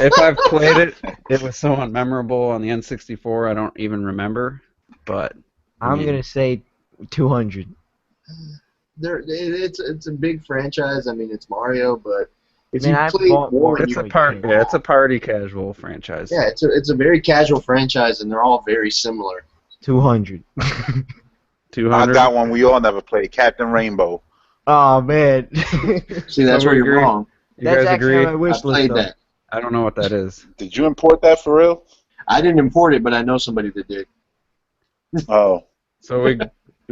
if I've played it, it was so unmemorable on the N64. I don't even remember. But I'm Yeah. gonna say 200. It's a big franchise. I mean, it's Mario, but if Man, you I played bought one, it's you a part. Yeah, it's a party casual franchise. yeah, it's a very casual franchise, and they're all very similar. 200. I 200. got one we all never played, Captain Rainbow. Oh man. See, that's So where we you're agree. wrong. You That's guys actually agree? on my I wish list. played Though. that. I don't know what that is. Did you import that for real? I didn't import it, but I know somebody that did. Oh. So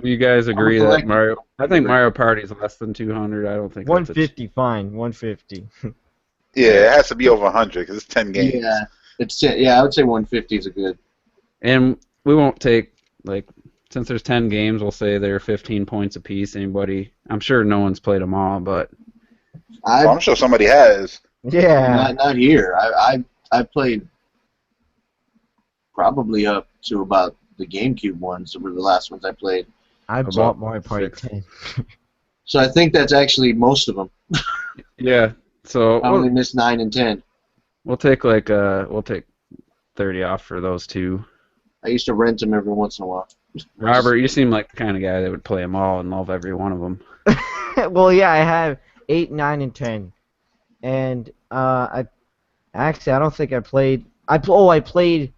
you guys agree that collector. Mario? I think Mario Party is less than 200. I don't think that's 150, fine. 150. Yeah, it has to be over 100 because it's 10 games. Yeah, I would say 150 is a good. And we won't take since there's 10 games, we'll say they're 15 points apiece. Anybody? I'm sure no one's played them all, but Well, I'm sure somebody has. Yeah. Not here. I played probably up to about the GameCube ones were the last ones I played. I About bought Mario Party 6. 10. So I think that's actually most of them. yeah. So I only missed 9 and 10. we'll take 30 off for those two. I used to rent them every once in a while. Robert, you seem like the kind of guy that would play them all and love every one of them. Well, yeah, I have 8, 9, and 10. And I don't think I played. I played.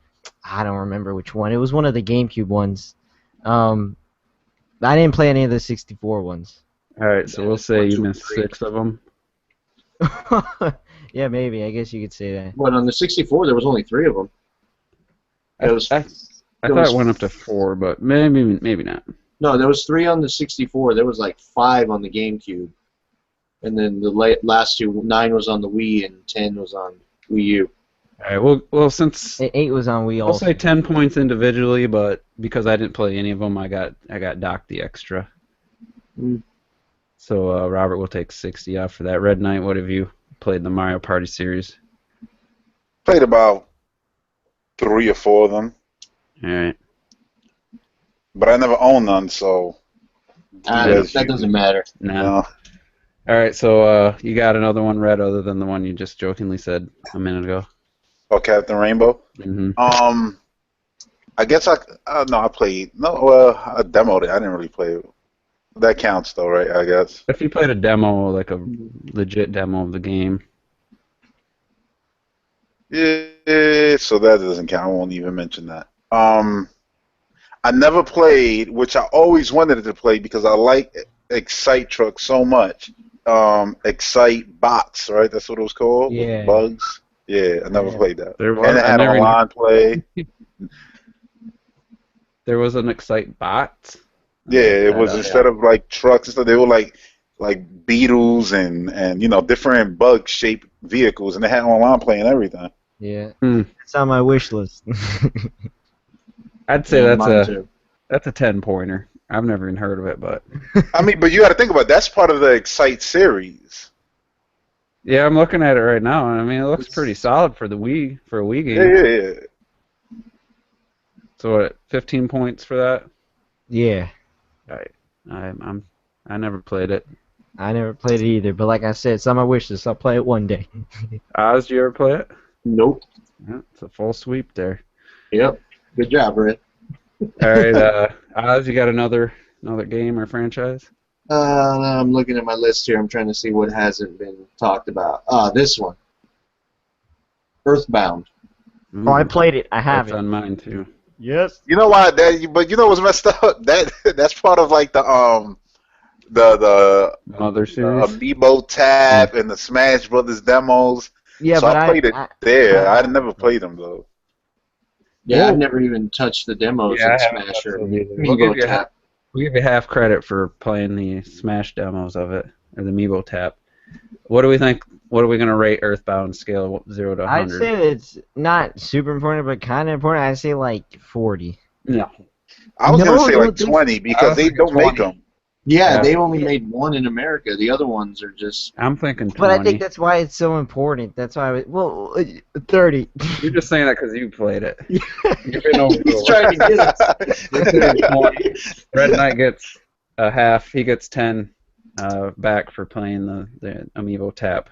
I don't remember which one. It was one of the GameCube ones. I didn't play any of the 64 ones. All right, so we'll say you missed 6 of them. Yeah, maybe. I guess you could say that. But on the 64, there was only 3 of them. I thought it went up to 4, but maybe not. No, there was 3 on the 64. There was like 5 on the GameCube. And then the last 2, 9 was on the Wii and 10 was on Wii U. All right, well since 8 was on Wii I'll also. say 10 points individually, but because I didn't play any of them, I got docked the extra. Mm. So Robert will take 60 off for that. Red Knight, what have you played in the Mario Party series? Played about 3 or 4 of them, All right. but I never owned none, so. That doesn't matter. No. No. All right, so you got another one, Red, other than the one you just jokingly said a minute ago. Oh, Captain Rainbow. Mm-hmm. I guess I played. No, well, I demoed it. I didn't really play it. That counts though, right? I guess. If you played a demo, like a legit demo of the game. Yeah, so that doesn't count. I won't even mention that. I never played, which I always wanted to play because I like Excite Truck so much. Excite Bots, right? That's what it was called. with Yeah. Bugs. Yeah, I never Yeah. played that. There was, And it I had never online play. There was an Excite Bot. Yeah, it was Yeah. instead of like trucks and stuff, they were like beetles and different bug shaped vehicles, and they had online play and everything. Yeah. Hmm. It's on my wish list. I'd say Yeah, mine that's too. a 10-pointer. I've never even heard of it, but I mean, but you got to think about it, that's part of the Excite series. yeah, I'm looking at it right now, and I mean it looks pretty solid for a Wii game. Yeah. So what, 15 points for that? Yeah. Right. I never played it. I never played it either, but like I said, it's on my wish list. I'll play it one day. Oz, did you ever play it? Nope. Yeah, it's a full sweep there. Yep. Good job, Red. All right, Oz, you got another game or franchise? I'm looking at my list here. I'm trying to see what hasn't been talked about. This one. Earthbound. Oh, I played it. I have That's it. on mine too. Yes. You know why? But you know what's messed up? That's part of like the Mother series. Amiibo tab and the Smash Brothers demos. Yeah, So but I played it there. I have never it. played them though. Yeah, Whoa. I've never even touched the demos Yeah, in I haven't Smash touched or those either. Amiibo Tap. We'll give you half credit for playing the Smash demos of it, or the Amiibo tap. What do we think? What are we going to rate Earthbound scale 0 to I'd 100? say that it's not super important, but kind of important. I'd say like 40. No. I was No, gonna say you like don't think 20 I because was they thinking don't make 20. them. Yeah, Yeah. they only made one in America. The other ones are just. I'm thinking 20. But I think that's why it's so important. That's why. 30. You're just saying that because you played it. You've been over He's trying to get us. We're saying 20. Red Knight gets a half. He gets 10 back for playing the Amiibo tap.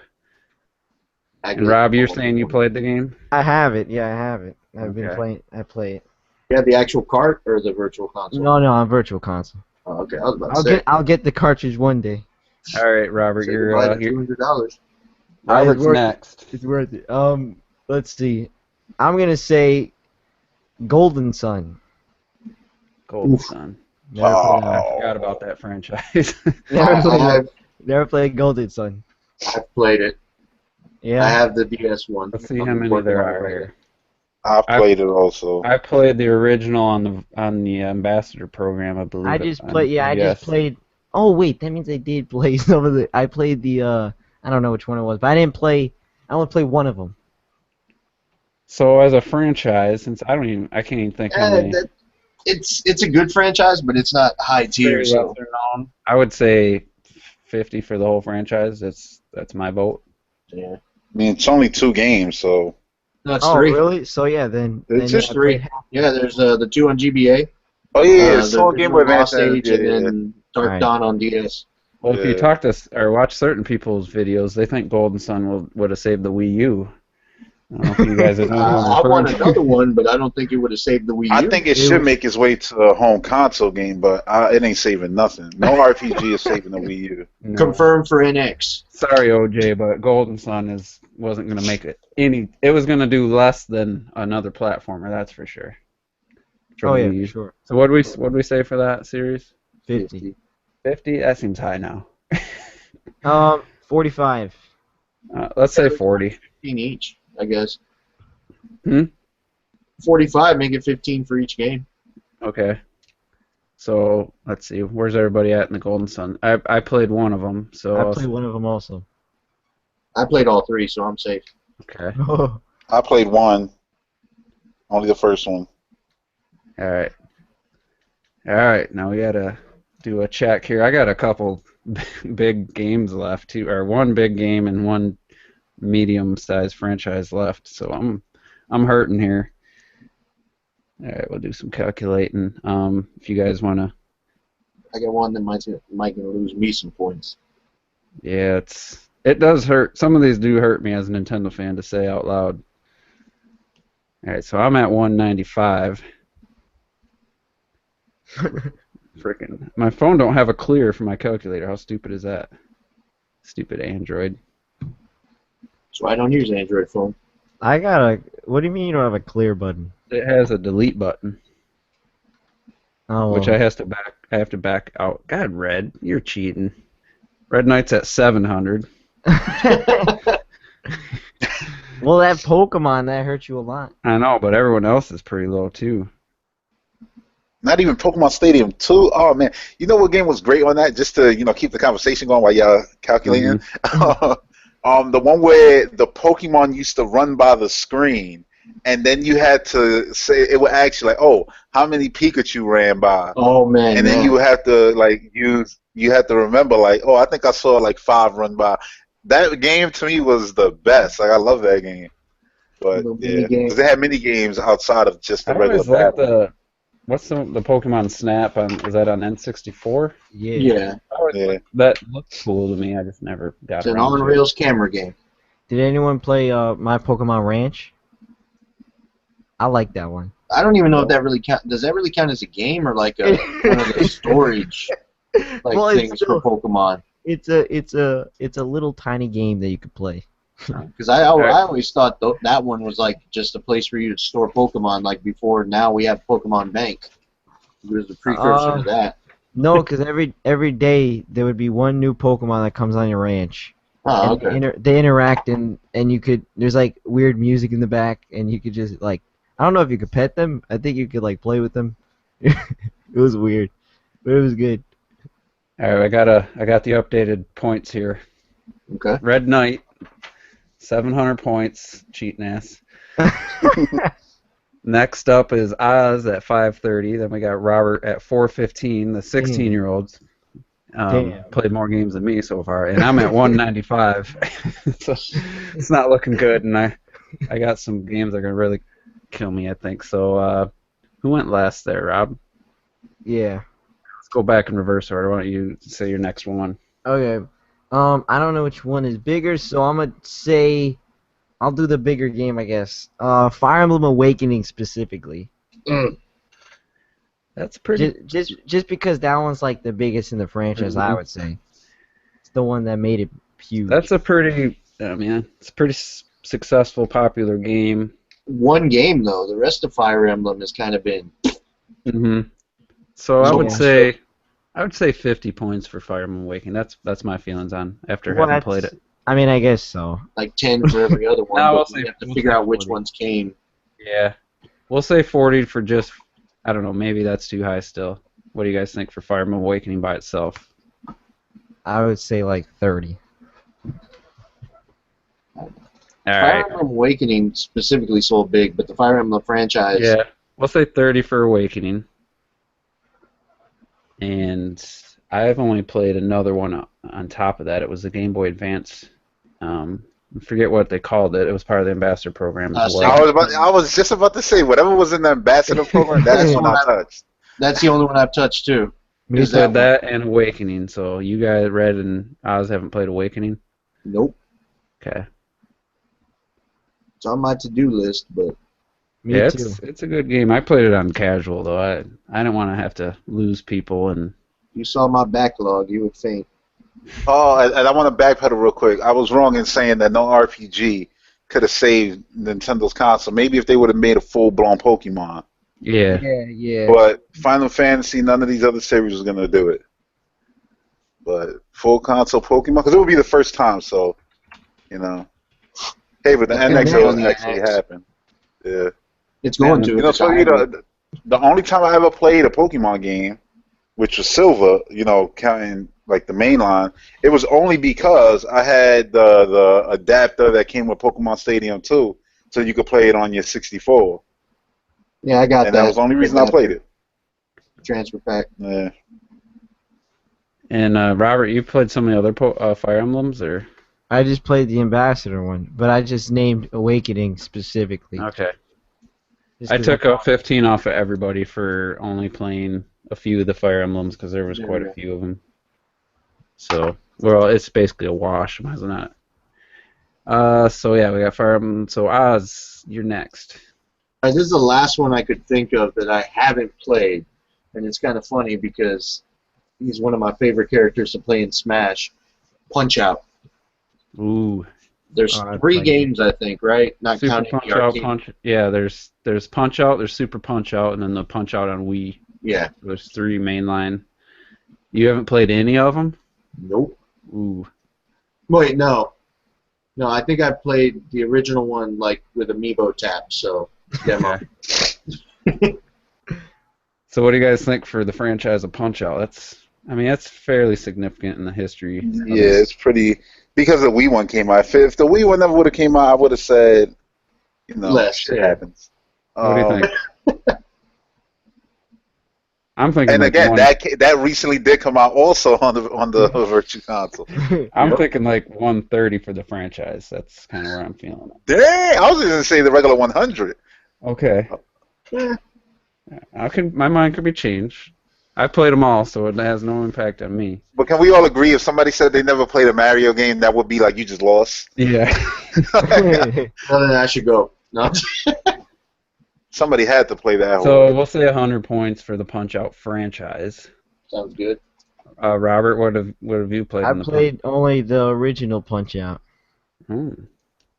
And Rob, you're saying you played the game? I have it. Yeah, I have it. I've been Okay. playing. I play it. You have the actual cart or the virtual console? No, on Virtual Console. Oh, okay, I was about to say. I'll get the cartridge one day. All right, Robert, Say you're goodbye to $200. Robert's It's worth it. next. It's worth it. Let's see. I'm gonna say Golden Sun. Golden Sun. Never played I that. forgot about that franchise. Never played Golden Sun. I've played it. Yeah. I have the DS one. Let's see how many there are here. I played it also. I played the original on the ambassador program, I believe. I just played. Oh wait, that means I did play some of the. I played the. I don't know which one it was, but I didn't play. I only played one of them. So as a franchise, since I can't even think how many. It's a good franchise, but it's not high tier. Very So lesser known. I would say 50 for the whole franchise. That's my vote. yeah, I mean, it's only 2 games, so no, it's Oh 3. really? So yeah, then. It's then just I 3. played half. Yeah, there's the 2 on GBA. oh yeah, the it's on Game Boy original Advance. Lost Age, Yeah, and then Dark Alright. Dawn on DS. Well, if you Yeah. talk to or watch certain people's videos, they think Golden Sun would have saved the Wii U. I don't know if you guys have I want another one, but I don't think it would have saved the Wii U. I think it should make its way to a home console game, but it ain't saving nothing. No RPG is saving the Wii U. No. Confirmed for NX. Sorry, OJ, but Golden Sun wasn't going to make it any. It was going to do less than another platformer, that's for sure. For Oh the yeah, Wii U. sure. So what do we say for that series? 50. 50? That seems high now. 45. Let's say 40. 15 each, I guess. Hmm? 45, make it 15 for each game. Okay. So let's see. Where's everybody at in the Golden Sun? I played one of them. So I played one of them also. I played all 3, so I'm safe. Okay. I played 1, only the first one. All right. All right. Now we gotta do a check here. I got a couple big games left too, or one big game and one medium-sized franchise left. So I'm hurting here. All right, we'll do some calculating. If you guys wanna. I got one that might gonna lose me some points. Yeah, it does hurt. Some of these do hurt me as a Nintendo fan to say out loud. All right, so I'm at 195. Freaking, my phone don't have a clear for my calculator. How stupid is that? Stupid Android. So I don't use Android phone. I got a. What do you mean you don't have a clear button? It has a delete button, Oh, which I have to back out. God, Red, you're cheating. Red Knight's at 700. Well, that Pokemon that hurt you a lot. I know, but everyone else is pretty low too. Not even Pokemon Stadium 2. Oh man, you know what game was great on that? Just to keep the conversation going while y'all calculating. The one where the Pokemon used to run by the screen, and then you had to say it would actually like, oh, how many Pikachu ran by, Oh man. and then you would have to like you had to remember like, oh, I think I saw like 5 run by. That game to me was the best. Like I love that game. But The yeah, mini game. because they had mini games outside of just the I regular always like battle. what's the Pokemon Snap on? Is that on N64? Yeah. Yeah, Yeah. That looks cool to me. I just never got it's an around on to it. rails camera game. Did anyone play My Pokemon Ranch? I like that one. I don't even know if that really count. Does that really count as a game or like one of the storage Well, it's things for Pokemon? It's a little tiny game that you could play. Because I always thought that one was like just a place for you to store Pokemon. Like before, now we have Pokemon Bank. It was the precursor to that. No, because every day there would be one new Pokemon that comes on your ranch, Oh, and okay. they interact, and you could there's like weird music in the back, and you could just like I don't know if you could pet them. I think you could like play with them. It was weird, but it was good. All right, I got the updated points here. Okay. Red Knight, 700 points, cheating ass. Next up is Oz at 530. Then we got Robert at 415. The 16-year-olds Damn. played more games than me so far, and I'm at 195. So it's not looking good, and I got some games that are gonna really kill me, I think. So who went last there, Rob? Yeah. Let's go back in reverse order. Why don't you say your next one? Okay. I don't know which one is bigger, so I'm gonna say I'll do the bigger game, I guess. Fire Emblem Awakening specifically. That's pretty. Just because that one's like the biggest in the franchise, I would say. It's the one that made it huge. That's a pretty. I mean, it's a pretty successful, popular game. One game though. The rest of Fire Emblem has kind of been. So I would Yeah. say, 50 points for Fire Emblem Awakening. That's my feelings on after having played it. I mean, I guess so. Like 10 for every other one, No, but we'll we say- have to we'll figure say out which 40. ones came. Yeah, we'll say 40 for just. I don't know. Maybe that's too high still. What do you guys think for Fire Emblem Awakening by itself? I would say like 30. All Fire right. Emblem Awakening specifically sold big, but the Fire Emblem franchise. Yeah, we'll say 30 for Awakening. And I've only played another one on top of that. It was the Game Boy Advance. I forget what they called it. It was part of the Ambassador program as well. I was just about to say whatever was in the ambassador program. That's one I touched. That's the only one I've touched too. We Is played that that and Awakening. So you guys, Red and Oz, haven't played Awakening? Nope. Okay. It's on my to-do list, but Me Yeah, too. it's a good game. I played it on casual though. I didn't want to have to lose people and. you saw my backlog, you would faint. Oh, and I want to backpedal real quick. I was wrong in saying that no RPG could have saved Nintendo's console. Maybe if they would have made a full-blown Pokemon. Yeah. Yeah. But Final Fantasy, none of these other series was going to do it. But full console Pokemon, because it would be the first time, so, you know. Hey, but the Okay, NX now will the actually NX. happen. Yeah. It's going And, to. you know, It's so, the only time I ever played a Pokemon game, which was Silver, you know, counting like the main line, it was only because I had the adapter that came with Pokemon Stadium 2, so you could play it on your 64. Yeah, I got And that was the only reason I played it. Transfer pack. Yeah. And Robert, you played some of the other Fire Emblems, or? I just played the Ambassador one, but I just named Awakening specifically. Okay. Just I 'cause took a 15 off of everybody for only playing a few of the Fire Emblems because there was quite a few of them. So, well, it's basically a wash. Might as well not. So yeah, we got Fire Emblem. So Oz, you're next. All right, this is the last one I could think of that I haven't played, and it's kind of funny because he's one of my favorite characters to play in Smash. Punch Out. Ooh. There's I 3 played games, I think, right? Not Super counting Punch the Out, arcade. Yeah, there's Punch Out, there's Super Punch Out, and then the Punch Out on Wii. Yeah. There's 3 mainline. You haven't played any of them? Nope. Ooh. Wait, no. No, I think I played the original one like with Amiibo tap, so demo. So what do you guys think for the franchise of Punch Out? That's fairly significant in the history. Yeah, it's pretty, because the Wii one came out. If the Wii one never would have came out, I would have said, you know, Less, shit yeah. happens. What do you think? I'm thinking And like again, one, that recently did come out also on the Virtual Console. I'm thinking like 130 for the franchise. That's kind of where I'm feeling it. Dang, I was just gonna say the regular 100. Okay. Yeah. My mind could be changed. I played them all, so it has no impact on me. But can we all agree if somebody said they never played a Mario game, that would be like you just lost? Yeah. Well, then I should go. No. Somebody had to play that. So we'll say 100 points for the Punch Out franchise. Sounds good. Robert, what have you played? I in the played only the original Punch Out. Hmm.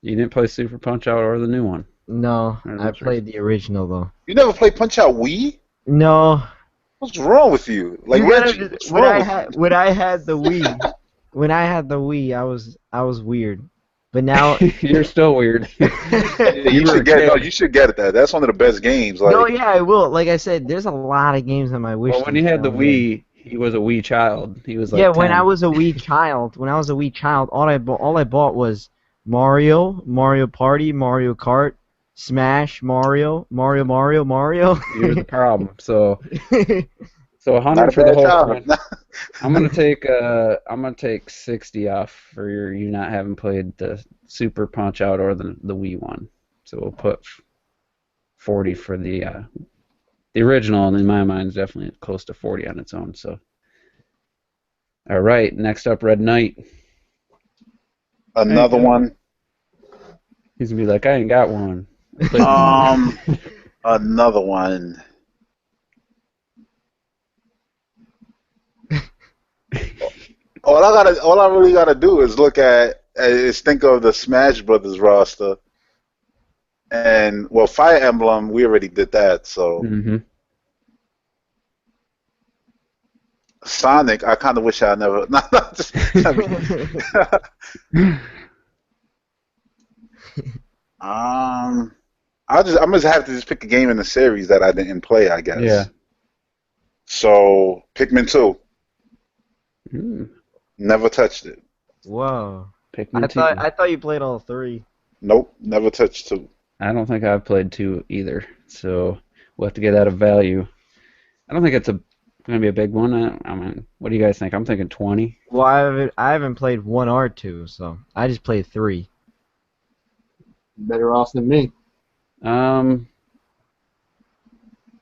You didn't play Super Punch Out or the new one? No, Or the I most recent? played the original though. You never played Punch Out Wii? No, What's wrong with you? Like you gotta Reggie, what's wrong with you? when I had the Wii, I was weird, but now. You're still weird. Yeah, You you were a should get no, kid. you should get it. That's one of the best games. No, Like, yeah, I will. Like I said, there's a lot of games on my Well, wish when he list had the down there. Wii, he was a wee child. He was Yeah, like when I 10. was a wee child, all I bought was Mario, Mario Party, Mario Kart, Smash, Mario. You were the problem. So not 100 a for the bad whole child. friend. I'm gonna take 60 off for you not having played the Super Punch Out or the Wii one. So we'll put 40 for the original, and in my mind, is definitely close to 40 on its own. So, all right, next up, Red Knight. Another one. He's gonna be like, I ain't got one. Um, another one. All I really gotta do is think of the Smash Brothers roster, and well, Fire Emblem, we already did that. So hmm Sonic, I kind of wish I never. um, I'm gonna have to just pick a game in the series that I didn't play, I guess. Yeah. So Pikmin 2, Mm, never touched it. Whoa. Pikmin 2. I thought you played all three. Nope, never touched 2. I don't think I've played 2 either, so we'll have to get that a value. I don't think it's gonna be a big one. I mean, what do you guys think? I'm thinking 20. Well, I haven't played 1 or 2, so I just played 3. Better off than me.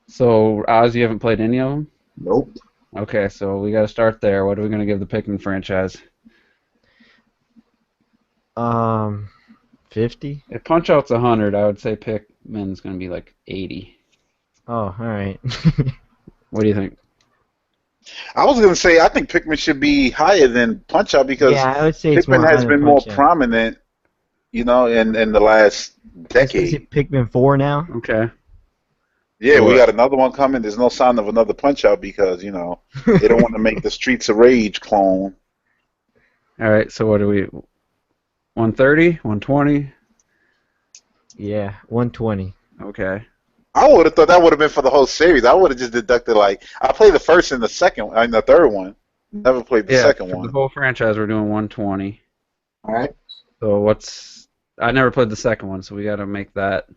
So Oz, you haven't played any of them? Nope. Okay, so we got to start there. What are we gonna give the Pikmin franchise? 50? If Punch Out's 100, I would say Pikmin's gonna be like 80. Oh, alright. What do you think? I was gonna say I think Pikmin should be higher than Punch Out because Yeah, I would say it's more Pikmin higher has than been more Punch-Out. prominent, in the last Is it decade. Pikmin 4 now? Okay. Yeah, So we what? got another one coming. There's no sign of another Punch Out because they don't want to make the Streets of Rage clone. All right. So what do we? 130, 120. Yeah, 120. Okay. I would have thought that would have been for the whole series. I would have just deducted I played the first and the second, and the third one. Never played the Yeah, second for the one. whole franchise, we're doing 120. All right. So I never played the second one, so we got to make that.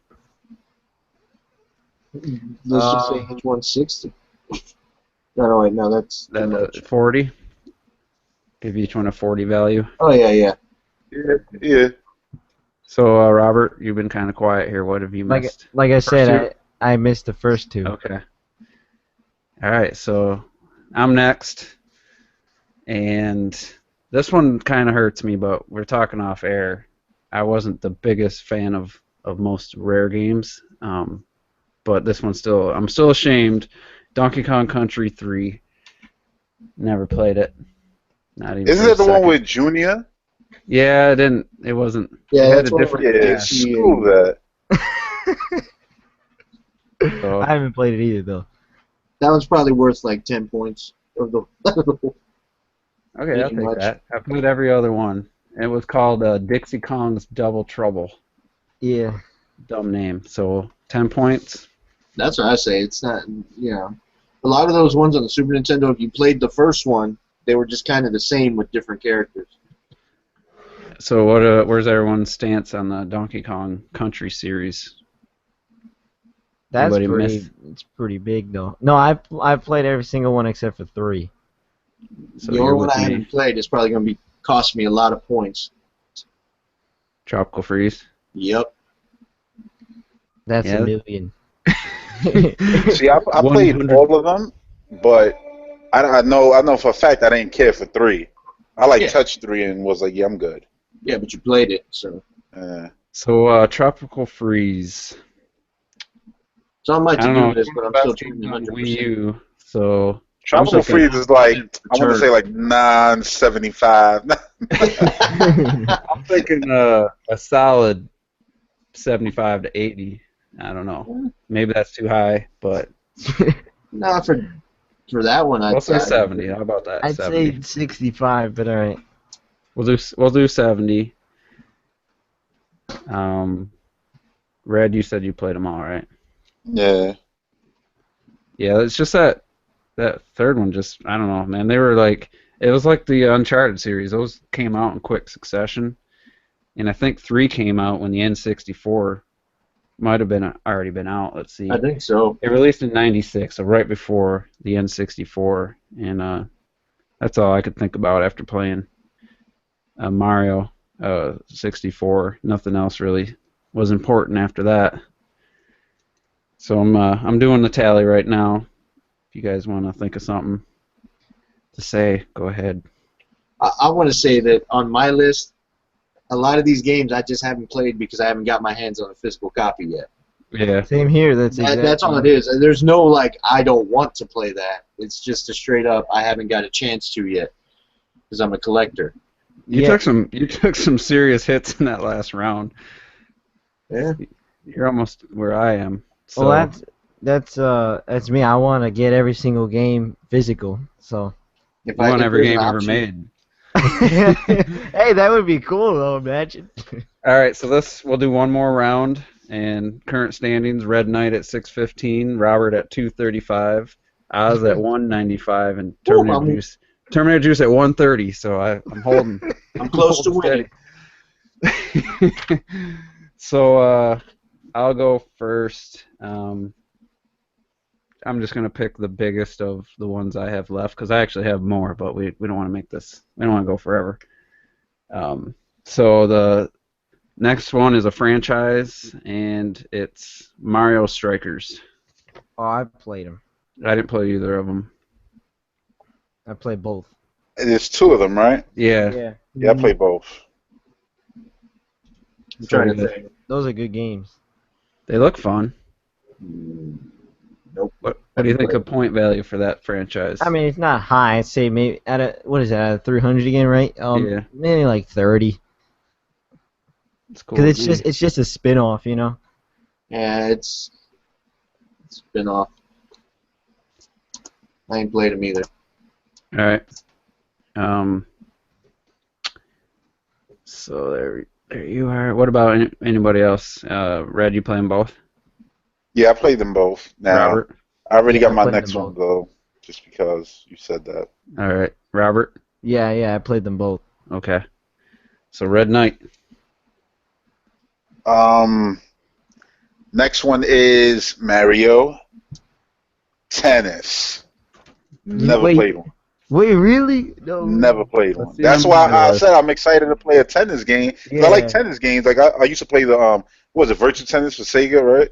Let's just say it's 160. No, wait, no, that's too That much. 40. Give each one a 40 value. Oh, yeah. Yeah, yeah. So Robert, you've been kind of quiet here. What have you missed? Like I First said, I missed the first 2. Okay. All right. So I'm next, and this one kind of hurts me, but we're talking off air. I wasn't the biggest fan of most rare games, but this one I'm still ashamed. Donkey Kong Country 3. Never played it. Not even. Isn't for a that the one second. with Junior? Yeah, it wasn't. Yeah, it had that's a one different where Yeah, cast. screw that. So, I haven't played it either, though. That one's probably worth like 10 points. Of the okay, I'll pretty take much. that. I played every other one. It was called Dixie Kong's Double Trouble. Yeah. Dumb name. So 10 points. That's what I say. It's not, A lot of those ones on the Super Nintendo, if you played the first one, they were just kind of the same with different characters. So where's everyone's stance on the Donkey Kong Country series? That's Anybody it's pretty big, though. No, I've played every single one except for 3. So The you're only one with I me. haven't played is probably going to be cost me a lot of points. Tropical Freeze. Yep. That's Yeah. a million. See, I played 100. all of them, but I know for a fact I didn't care for 3. I Yeah. touched 3 and was like, yeah, I'm good. Yeah, but you played it, so So Tropical Freeze. it's on my I don't to-do know. list, but I'm Best still games trying on 100%. Wii U. So I'm Tropical thinking, Freeze is like, I want to Return. say like 975. I'm thinking a solid 75 to 80. I don't know. Maybe that's too high, but Nah, for that one, we'll say 70. How about that? I'd say 70. 65, but alright. We'll do 70. Red, you said you played them all, right? Yeah. Yeah, it's just that third one. Just I don't know, man. They were like it was like the Uncharted series. Those came out in quick succession, and I think 3 came out when the N64 might have been already been out. Let's see. I think so. It released in '96, so right before the N64, and that's all I could think about after playing Mario 64. Nothing else really was important after that. So I'm doing the tally right now. If you guys want to think of something to say, go ahead. I want to say that on my list, a lot of these games I just haven't played because I haven't got my hands on a physical copy yet. Yeah. Same here. That's That's all it is. There's no like I don't want to play that. It's just a straight up I haven't got a chance to yet because I'm a collector. You Yeah. took some serious hits in that last round. Yeah. You're almost where I am. So Well, that's me. I want to get every single game physical. So. If you want if every there's an game ever option- made. Hey, that would be cool though. Imagine. All right, so we'll do one more round, and current standings: Red Knight at 615, Robert at 235, Oz at 195, and Terminator Juice at 130. So I'm holding. I'm close to holding winning. steady. So I'll go first. I'm just gonna pick the biggest of the ones I have left because I actually have more, but we don't want to make this. We don't want to go forever. So the next one is a franchise, and it's Mario Strikers. Oh, I played them. I didn't play either of them. I played both. There's 2 of them, right? Yeah. Yeah, I play both. I'm trying to think. Those are good games. They look fun. Nope. What do you think of point value for that franchise? I mean, it's not high. I'd say maybe what is that? Out of 300 again, right? Yeah. Maybe like 30. It's cool. Because it's just a spin-off, you know. Yeah, it's been off. I ain't played them either. All right. So there you are. What about anybody else? Red, you playing both? Yeah, I played them both. Now, Robert? I already Yeah, got I my played next them one, both. though, just because you said that. All right. Robert? Yeah, I played them both. Okay. So Red Knight. Next one is Mario Tennis. Never Wait. played one. Wait, really? No. Never played one. Let's see That's how why many I there are. said I'm excited to play a tennis game. 'Cause I like tennis games. Like I used to play the what was it, Virtua Tennis for Sega, right?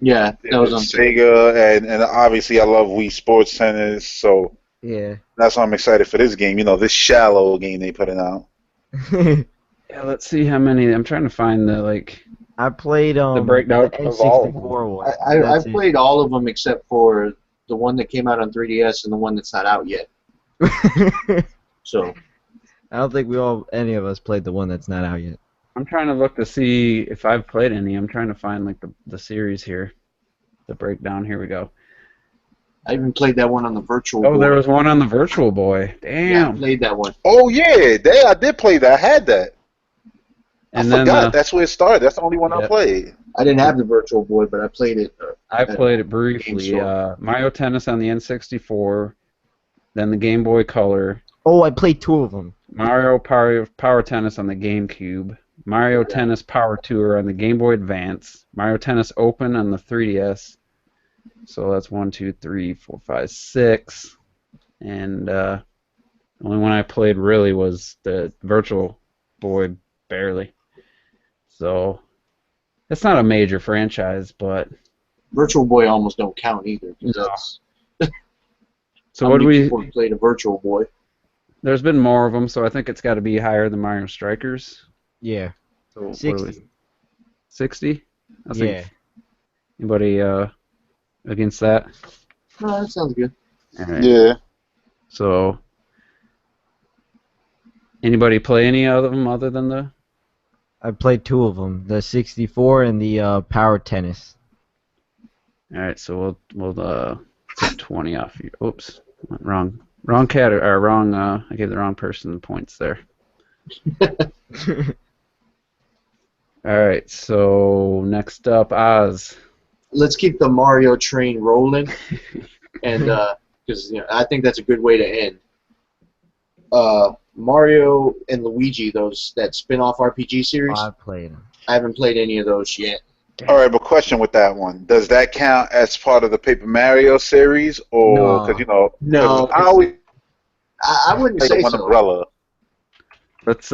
Yeah, that was on Sega, and obviously I love Wii Sports Tennis. So Yeah. that's why I'm excited for this game. You know, this shallow game they putting out. Yeah, let's see how many. I'm trying to find I played the breakdown the of all of them. N64 one. I've That's it. played all of them except for the one that came out on 3DS and the one that's not out yet. So I don't think any of us played the one that's not out yet. I'm trying to look to see if I've played any. I'm trying to find like the series here, the breakdown. Here we go. I even played that one on the Virtual Oh, Boy. there was one on the Virtual Boy. Yeah, I Damn. played that one. Oh yeah, I did play that. I had that. And I then forgot. That's where it started. That's the only one I Yep. played. I didn't have the Virtual Boy, but I played it. I played it briefly. Game Mario Tennis on the N64, then the Game Boy Color, Oh, I played 2 of them. Mario Power Tennis on the GameCube, Mario Tennis Power Tour on the Game Boy Advance, Mario Tennis Open on the 3DS. So that's 1, 2, 3, 4, 5, 6. And the only one I played really was the Virtual Boy, barely. So it's not a major franchise, but Virtual Boy almost don't count either. 'Cause No. that's so how what do many we? people have played a Virtual Boy. There's been more of them, so I think it's got to be higher than Mario Strikers. Yeah. So what are 60. we? 60? I think Yeah. anybody against that? No, that sounds good. All right. Yeah. So, anybody play any of them other than the? I played two of them, the 64 and the Power Tennis. All right. So we'll take 20 off you. Oops, wrong cat or wrong. I gave the wrong person the points there. All right. So next up, Oz. Let's keep the Mario train rolling, and because I think that's a good way to end. Mario and Luigi, that spin-off RPG series. I played them. I haven't played any of those yet. All right, but question with that one: does that count as part of the Paper Mario series, or because No, I always I wouldn't say say one so. umbrella. Let's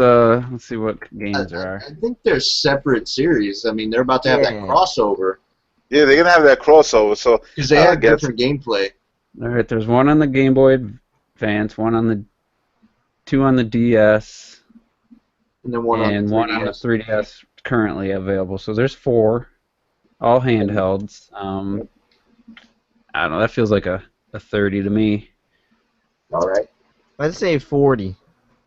see what games there are. I think they're separate series. I mean, they're about to have that Yeah. crossover Yeah, they're gonna have that crossover. So because they I have guess different gameplay. All right. There's one on the Game Boy Advance, two on the DS, And then one and one on the 3DS currently available. So there's four, all handhelds. I don't know. That feels like a 30 to me. All right. I'd say 40.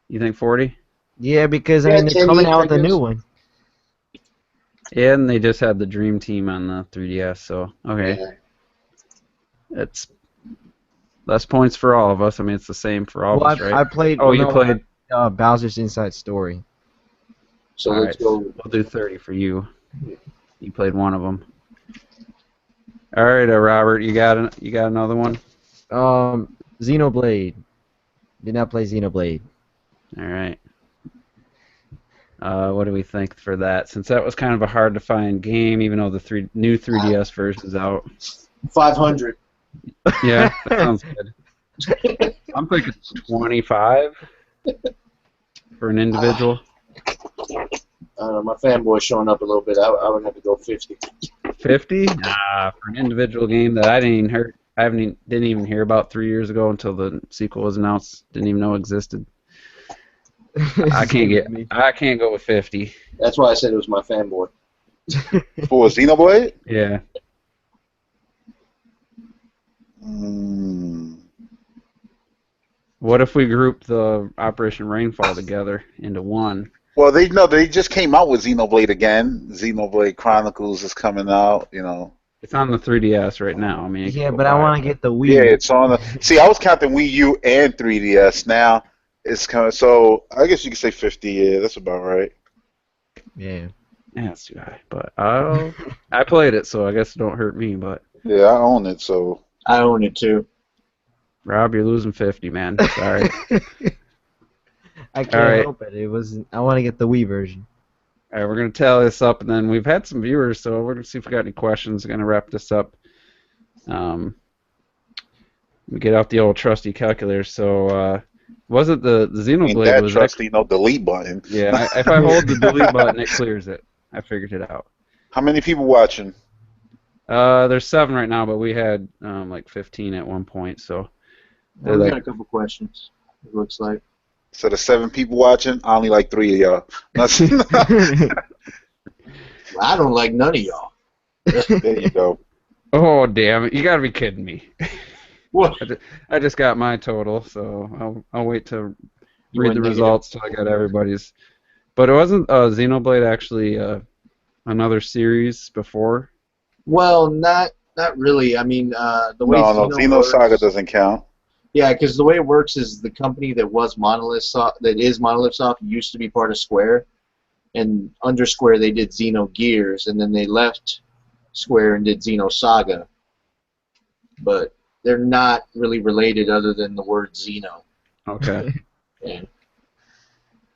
You think 40? Yeah, because I Yeah, mean they're 10 coming each, out I with a guess. new one. Yeah, and they just had the Dream Team on the 3DS. So okay, Yeah. it's less points for all of us. I mean, it's the same for all Well, of us, right? I played. Oh, you played. Bowser's Inside Story. So All let's right, go. we'll do 30 for you. You played one of them. All right, Robert, you got another one. Xenoblade. Did not play Xenoblade. All right. What do we think for that? Since that was kind of a hard to find game, even though the new 3DS version's out. 500. Yeah, that sounds good. I'm thinking 25 for an individual. My fanboy's showing up a little bit. I would have to go 50. 50? Nah, for an individual game that I didn't even hear about 3 years ago until the sequel was announced. Didn't even know existed. I can't go with 50. That's why I said it was my fanboy. For Xenoblade. Yeah. What if we group the Operation Rainfall together into one? Well, they just came out with Xenoblade again. Xenoblade Chronicles is coming out. It's on the 3DS right now. I mean, Yeah, but I want to get the Wii. Yeah, it's on the. See, I was counting Wii U and 3DS. Now it's coming. So I guess you could say 50. Yeah, that's about right. Yeah. Yeah, it's too high. But I played it, so I guess it don't hurt me. But Yeah, I own it. So I own it too. Rob, you're losing 50, man. Sorry. I can't All right. help it. I want to get the Wii version. All right, we're going to tally this up, and then we've had some viewers, so we're going to see if we got any questions. We're going to wrap this up. We get out the old trusty calculator. So, wasn't the ain't Xenoblade that was trusty? No delete button. Yeah, if I hold the delete button, it clears it. I figured it out. How many people watching? There's 7 right now, but we had like 15 at one point. So Well, we got a couple questions. It looks like. So the 7 people watching, I only like 3 of y'all. I don't like none of y'all. There you go. oh damn it! You got to be kidding me. What? I just got my total, so I'll wait to You read went the negative. results till I got everybody's. But it wasn't Xenoblade actually another series before? Well, not really. I mean, the way No, Xenosaga works, doesn't count. Yeah, because the way it works is the company that was that is Monolith Soft, used to be part of Square, and under Square they did Xenogears, and then they left Square and did Xenosaga. But they're not really related other than the word Xeno. Okay. Yeah.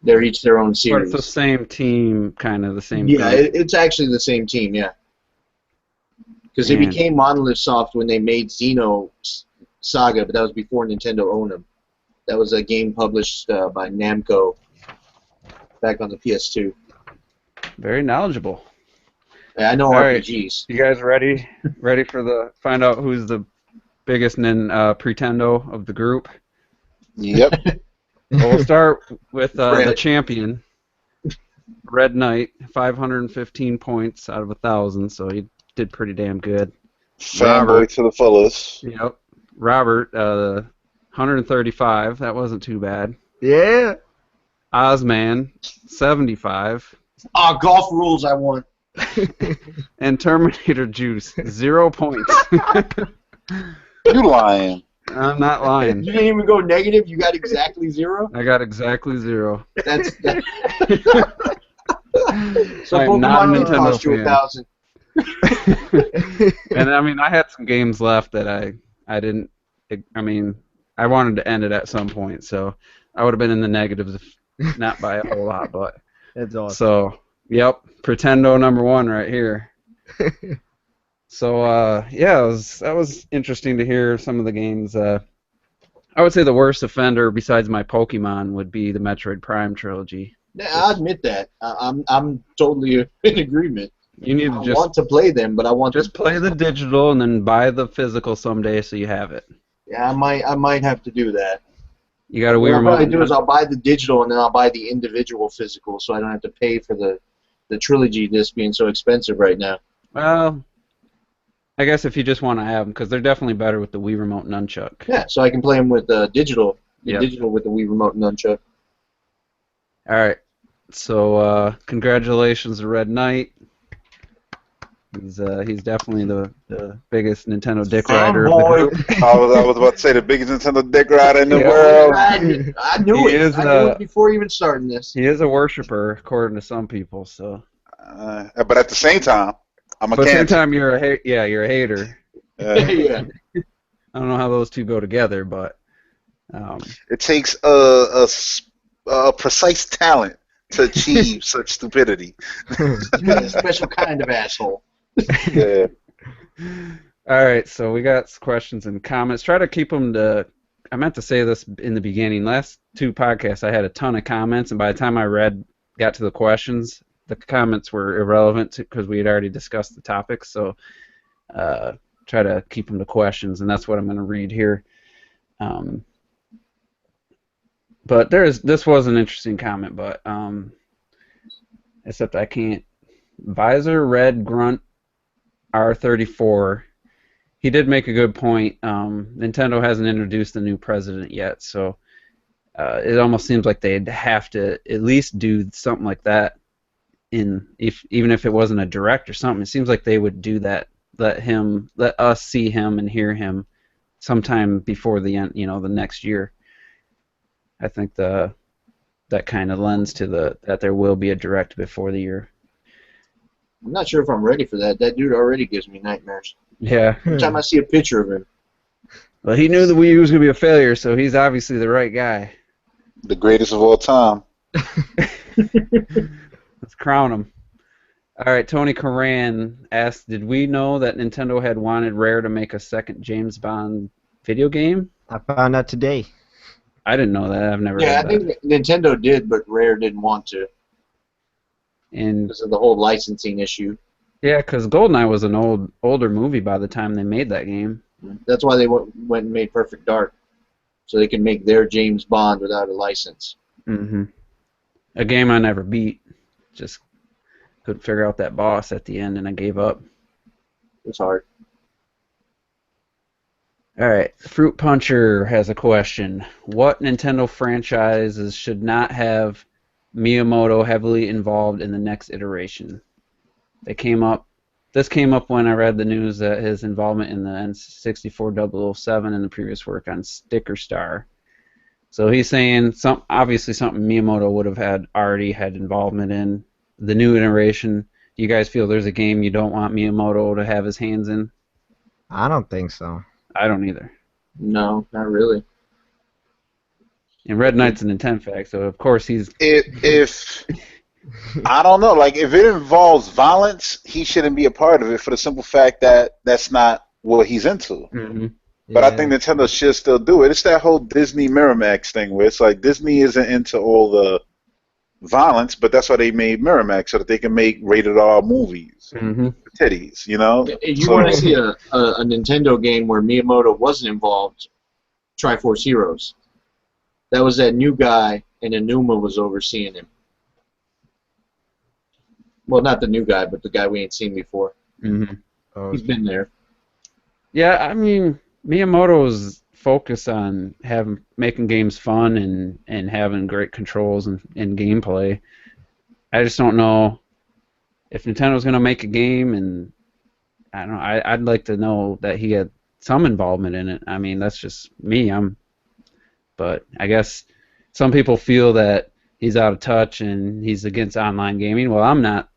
They're each their own But series. it's the same team, kind of the same Yeah, group. it's actually the same team, yeah. Because they Man. became Monolith Soft when they made Saga, but that was before Nintendo owned them. That was a game published by Namco back on the PS2. Very knowledgeable. Yeah, I know All right. RPGs. You guys ready? Ready for find out who's the biggest pretendo of the group? Yep. Well, we'll start with the Red. champion, Red Knight, 515 points out of 1,000, so he did pretty damn good. Fanboy Robert. to the fullest. Yep. Robert, 135. That wasn't too bad. Yeah. Ozman, 75. Golf rules I want. And Terminator Juice, 0 points. You lying. I'm not You lying. didn't even go negative. You got exactly 0. I got exactly 0. That's that. So I am not a Pokemon did Nintendo cost you fan. 1,000. And I mean, I had some games left that I didn't. I mean, I wanted to end it at some point, so I would have been in the negatives if not by a whole lot. But That's awesome. so, yep, Pretendo #1 right here. So yeah, that was interesting to hear some of the games. I would say the worst offender besides my Pokemon would be the Metroid Prime trilogy. Yeah, I admit that. I'm totally in agreement. You need I to want to play them, but I want just to play the digital and then buy the physical someday so you have it. Yeah, I might have to do that. You got a What Wii I'll probably remote. do is I'll buy the digital and then I'll buy the individual physical, so I don't have to pay for the trilogy disc being so expensive right now. Well, I guess if you just want to have them, because they're definitely better with the Wii remote nunchuck. Yeah, so I can play them with digital, Yep. digital with the Wii remote and nunchuck. All right. So congratulations to Red Knight. He's definitely the biggest Nintendo dick rider of the Fanboy. group. I was about to say the biggest Nintendo dick rider in the Yeah. world. I knew He it. is, I knew it before even starting this. He is a worshiper, according to some people. So, But at the same time, I'm a but at the same cancer. time, you're a hater. Yeah. I don't know how those two go together, but It takes a precise talent to achieve such stupidity. You're a special kind of asshole. Yeah. all right. So we got questions and comments. Try to keep them to. I meant to say this in the beginning. Last 2 podcasts, I had a ton of comments, and by the time I got to the questions, the comments were irrelevant because we had already discussed the topics. So try to keep them to questions, and that's what I'm going to read here. But this was an interesting comment, but except I can't. Visor Red Grunt R34. He did make a good point. Nintendo hasn't introduced a new president yet, so it almost seems like they'd have to at least do something like that. Even if it wasn't a direct or something, it seems like they would do that. Let us see him and hear him sometime before the end. The next year. I think that kind of lends to that there will be a direct before the year. I'm not sure if I'm ready for that. That dude already gives me nightmares. Yeah. Every time I see a picture of him. Well, he knew the Wii U was going to be a failure, so he's obviously the right guy. The greatest of all time. Let's crown him. All right, Tony Coran asked, did we know that Nintendo had wanted Rare to make a second James Bond video game? I found out today. I didn't know that. I've never Yeah, I heard that. think Nintendo did, but Rare didn't want to And because of the whole licensing issue. yeah, because GoldenEye was an older movie by the time they made that game. That's why they went and made Perfect Dark, so they could make their James Bond without a license. Mm-hmm. A game I never beat. Just couldn't figure out that boss at the end, and I gave up. It's hard. All right, Fruit Puncher has a question. What Nintendo franchises should not have Miyamoto heavily involved in the next iteration? This came up when I read the news that his involvement in the N64 007 and the previous work on Sticker Star. So he's saying obviously something Miyamoto would have already had involvement in. The new iteration, do you guys feel there's a game you don't want Miyamoto to have his hands in? I don't think so. I don't either. No, not really. And Red Knight's an intent fact, so of course he's... If I don't know, like if it involves violence, he shouldn't be a part of it for the simple fact that that's not what he's into. Mm-hmm. But I think Nintendo should still do it. It's that whole Disney Miramax thing where it's like Disney isn't into all the violence, but that's why they made Miramax so that they can make rated R movies. Mm-hmm. Titties, you know? If you want to see a Nintendo game where Miyamoto wasn't involved, Triforce Heroes. That was that new guy, and Enuma was overseeing him. Well, not the new guy, but the guy we ain't seen before. Mm-hmm. Oh, He's been there. Yeah, I mean, Miyamoto's focus on making games fun and having great controls and gameplay. I just don't know if Nintendo's going to make a game, and I don't know. I'd like to know that he had some involvement in it. I mean, that's just me. But I guess some people feel that he's out of touch and he's against online gaming. Well, I'm not.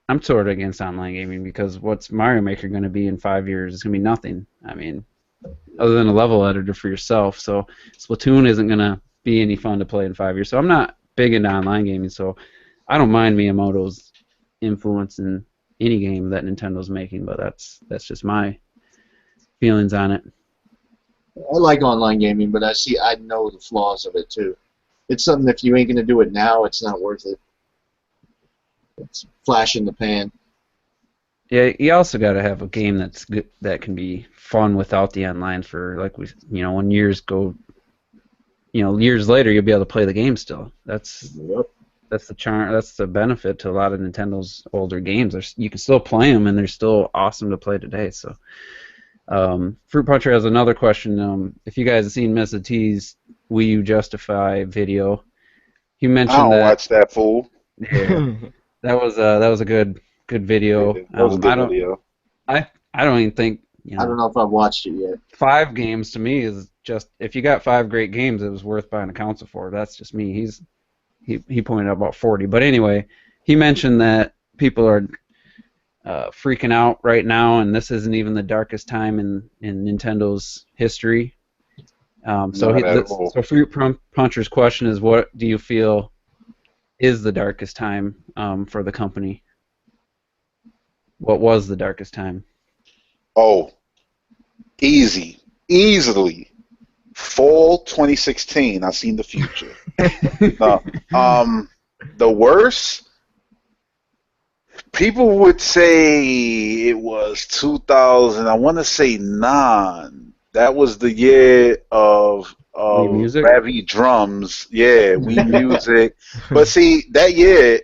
I'm sort of against online gaming because what's Mario Maker going to be in 5 years? It's going to be nothing. I mean, other than a level editor for yourself. So Splatoon isn't going to be any fun to play in 5 years. So I'm not big into online gaming. So I don't mind Miyamoto's influence in any game that Nintendo's making, but that's just my feelings on it. I like online gaming, but I know the flaws of it too. It's something if you ain't gonna do it now, it's not worth it. It's flash in the pan. Yeah, you also got to have a game that's good, that can be fun without the online for when years go, years later you'll be able to play the game still. Yep. That's the charm. That's the benefit to a lot of Nintendo's older games. You can still play them, and they're still awesome to play today. So, Fruit Puncher has another question. If you guys have seen Mr. T's Wii U Justify video, he I mentioned don't that. watch that fool. Yeah, that was a good video. That was a good video. I don't even think I don't know if I've watched it yet. 5 games to me is just, if you got 5 great games, it was worth buying a console for. That's just me. He pointed out about 40. But anyway, he mentioned that people are freaking out right now, and this isn't even the darkest time in Nintendo's history. So Fruit Puncher's question is, what do you feel is the darkest time for the company? What was the darkest time? Oh, easily. Fall 2016. I seen the future. No, the worst. People would say it was 2000. I want to say 9. That was the year of Wii Music? Ravi drums. Yeah, Wii Music. But see, that year,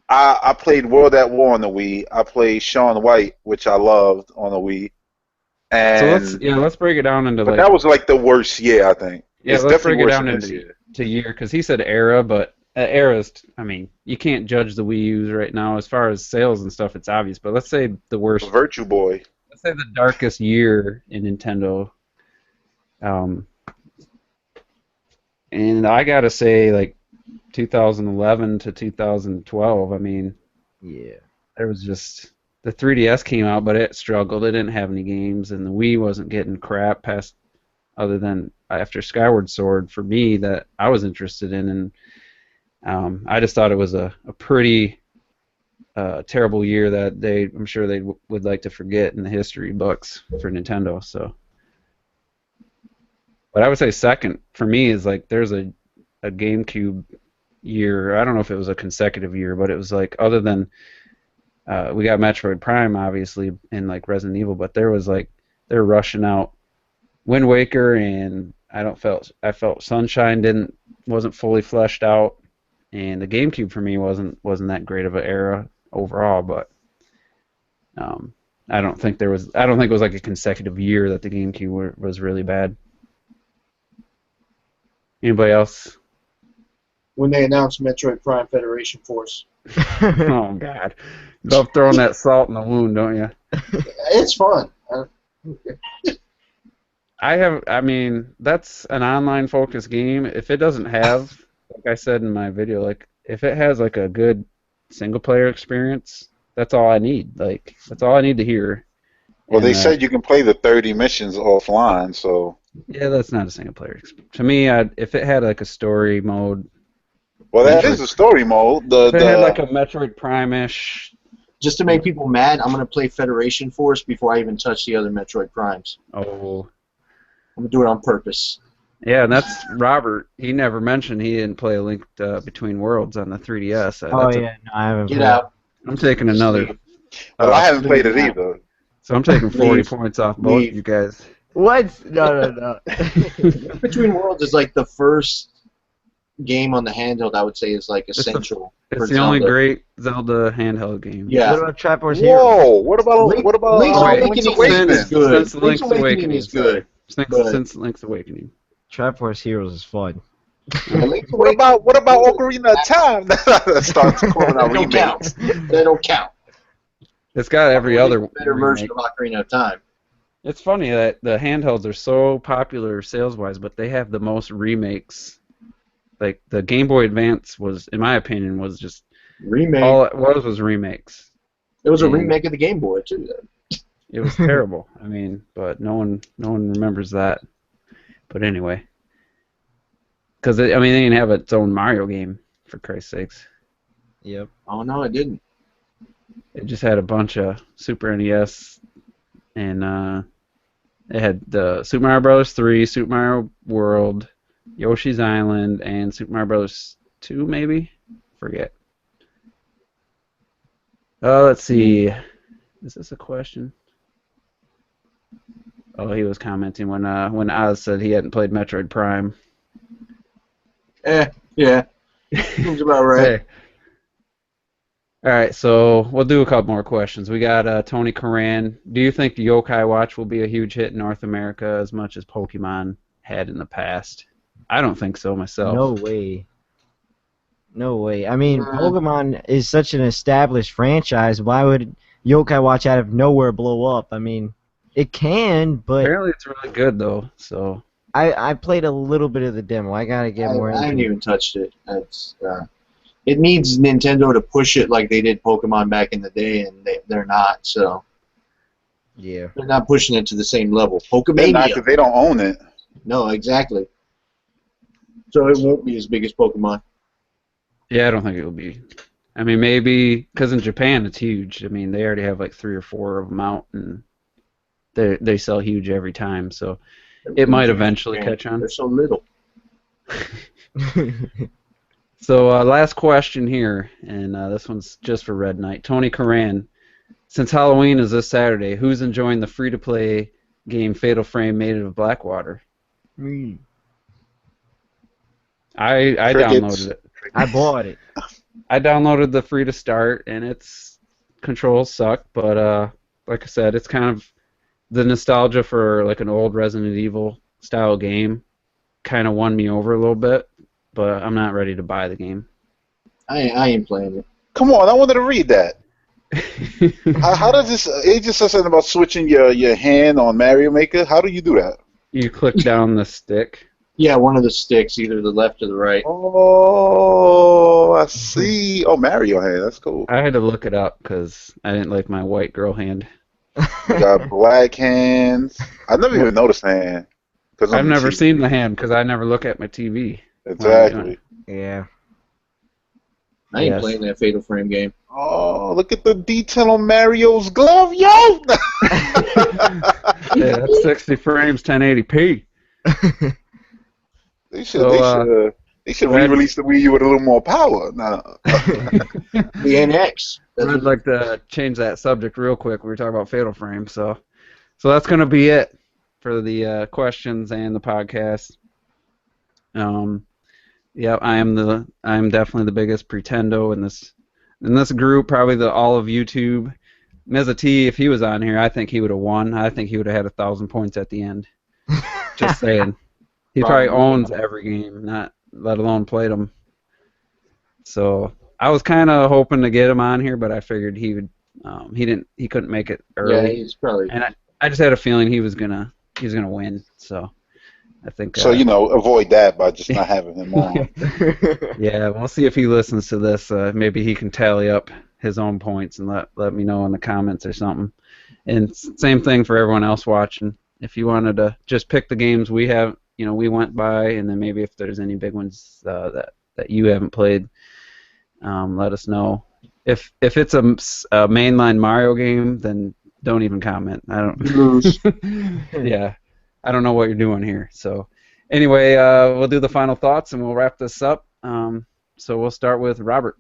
I played World at War on the Wii. I played Shaun White, which I loved on the Wii. And So let's break it down into but that was like the worst year, I think. Yeah, it's let's break definitely it worse down than this into year. year, because he said era, but era's, I mean, you can't judge the Wii U's right now as far as sales and stuff. It's obvious, but let's say the worst. Virtue Boy. Let's say the darkest year in Nintendo. And I gotta say, like 2011 to 2012. I mean, Yeah. there was just the 3DS came out, but it struggled. It didn't have any games, and the Wii wasn't getting crap past other than after Skyward Sword for me that I was interested in, and I just thought it was a pretty terrible year that I'm sure they would like to forget in the history books for Nintendo. So, but I would say second for me is like there's a GameCube year. I don't know if it was a consecutive year, but it was like other than we got Metroid Prime obviously and like Resident Evil, but there was like they're rushing out Wind Waker, and I felt Sunshine wasn't fully fleshed out, and the GameCube for me wasn't that great of an era overall, but I don't think it was like a consecutive year that the GameCube was really bad. Anybody else? When they announced Metroid Prime Federation Force. Oh God, love throwing that salt in the wound, don't you? It's fun. I mean, that's an online focused game. If it doesn't have, like I said in my video, like if it has like a good single player experience, that's all I need. Like that's all I need to hear. Well, And, they said you can play the 30 missions offline, so. Yeah, that's not a single player experience. To me, if it had like a story mode. Well, that is a story mode. If it had like a Metroid Prime-ish. Just to make people mad, I'm going to play Federation Force before I even touch the other Metroid Primes. Oh. I'm going to do it on purpose. Yeah, and that's Robert. He never mentioned he didn't play A Link Between Worlds on the 3DS. No, I haven't. Get out. I'm taking another. Well, I haven't played it either. So I'm taking 40 points off both of you guys. What? No. Between Worlds is like the first game on the handheld. I would say is like essential. It's the only great Zelda handheld game. Yeah. What about Trap Wars Heroes? Whoa! What about Link's Link's Awakening Awakening? is good. Since Link's Awakening is good. But Since Link's Awakening. Triforce Heroes is fun. Link's What Awakening, about Ocarina of Time? That starts calling out that don't count. remakes. That don't count. It's got every It's other a better version remake. of Ocarina of Time. It's funny that the handhelds are so popular sales-wise, but they have the most remakes. Like the Game Boy Advance was, in my opinion, was just Remake. all it was remakes. It was a and- remake of the Game Boy too. Though. It was terrible. I mean, but no one remembers that. But anyway, because they didn't have its own Mario game, for Christ's sakes. Yep. Oh no, it didn't. It just had a bunch of Super NES, and it had the Super Mario Bros. 3, Super Mario World, Yoshi's Island, and Super Mario Bros. 2, maybe? Forget. Let's see. Is this a question? Oh, he was commenting when Oz said he hadn't played Metroid Prime. Yeah. Seems about right. Hey. All right, so we'll do a couple more questions. We got Tony Karan. Do you think the Yokai Watch will be a huge hit in North America as much as Pokemon had in the past? I don't think so myself. No way. No way. I mean, Uh, Pokemon is such an established franchise. Why would Yokai Watch out of nowhere blow up? I mean, it can, but Apparently it's really good though. So I played a little bit of the demo. I gotta get more I into haven't it. even touched it. It needs Nintendo to push it like they did Pokemon back in the day, and they're not. So Yeah. they're not pushing it to the same level. They're not Pokemania. because they don't own it. No, exactly. So it won't be as big as Pokemon. yeah, I don't think it will be. I mean, maybe because in Japan it's huge. I mean, they already have like 3 or 4 of them out, and they sell huge every time. So it might eventually catch on. They're so little. So last question here, and this one's just for Red Knight. Tony Karan, since Halloween is this Saturday, who's enjoying the free-to-play game Fatal Frame Made of Blackwater? Me. I Crickets. downloaded it. I bought it. I downloaded the free to start, and its controls suck, but like I said, it's kind of the nostalgia for like an old Resident Evil style game kind of won me over a little bit, but I'm not ready to buy the game. I ain't playing it. Come on, I wanted to read that. How does this? It just says something about switching your hand on Mario Maker. How do you do that? You click down the stick. Yeah, one of the sticks, either the left or the right. Oh, I see. Oh, Mario hand. That's cool. I had to look it up because I didn't like my white girl hand. You got black hands. I never even noticed the hand. I've never seen the hand because I never look at my TV. Exactly. Yeah. I ain't Yes. playing that Fatal Frame game. Oh, look at the detail on Mario's glove, yo! Yeah, that's 60 frames, 1080p. They should, So, they should Red- re-release the Wii U with a little more power. No. The NX. That's I'd like to change that subject real quick. We were talking about Fatal Frame, so that's going to be it for the questions and the podcast. Yeah, I'm definitely the biggest pretendo in this group. Probably all of YouTube. Meza T, if he was on here, I think he would have won. I think he would have had 1,000 points at the end. Just saying. He probably owns every game, not let alone played them. So I was kind of hoping to get him on here, but I figured he would. He couldn't make it yeah, early, he's probably. and I just had a feeling he was gonna win. So I think. So, avoid that by just not having him on. Yeah, we'll see if he listens to this. Maybe he can tally up his own points and let me know in the comments or something. And same thing for everyone else watching. If you wanted to just pick the games we have, we went by, and then maybe if there's any big ones that you haven't played, let us know. If it's a mainline Mario game, then don't even comment. I don't. Lose. Yeah, I don't know what you're doing here. So anyway, we'll do the final thoughts and we'll wrap this up. So we'll start with Robert.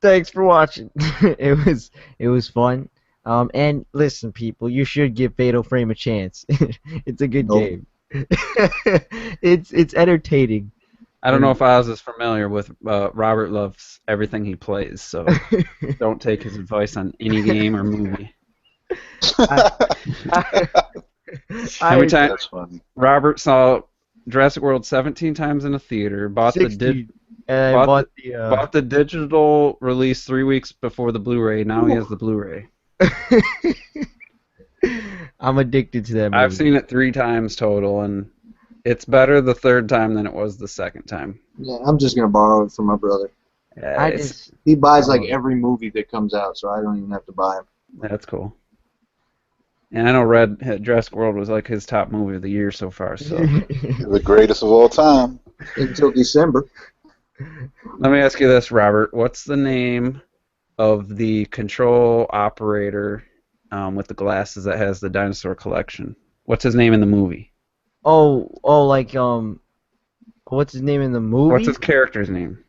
Thanks for watching. It was fun. And listen, people, you should give Fatal Frame a chance. It's a good Nope. game. It's entertaining. I don't know if Oz is familiar with Robert loves everything he plays, so don't take his advice on any game or movie. How many I times That's funny. Robert saw Jurassic World 17 times in a theater, 60, and I bought bought the bought the digital release 3 weeks before the Blu-ray. Now he has the Blu-ray. I'm addicted to that I've movie. seen it 3 times total, and it's better the third time than it was the second time. Yeah, I'm just gonna borrow it from my brother. Yeah, I it's just He buys I like love it. every movie that comes out, so I don't even have to buy them. That's cool. And I know Red Jurassic World was like his top movie of the year so far. So The greatest of all time. Until December. let me ask you this, Robert. What's the name of the control operator with the glasses that has the dinosaur collection? What's his name in the movie? like what's his name in the What's movie? his character's name?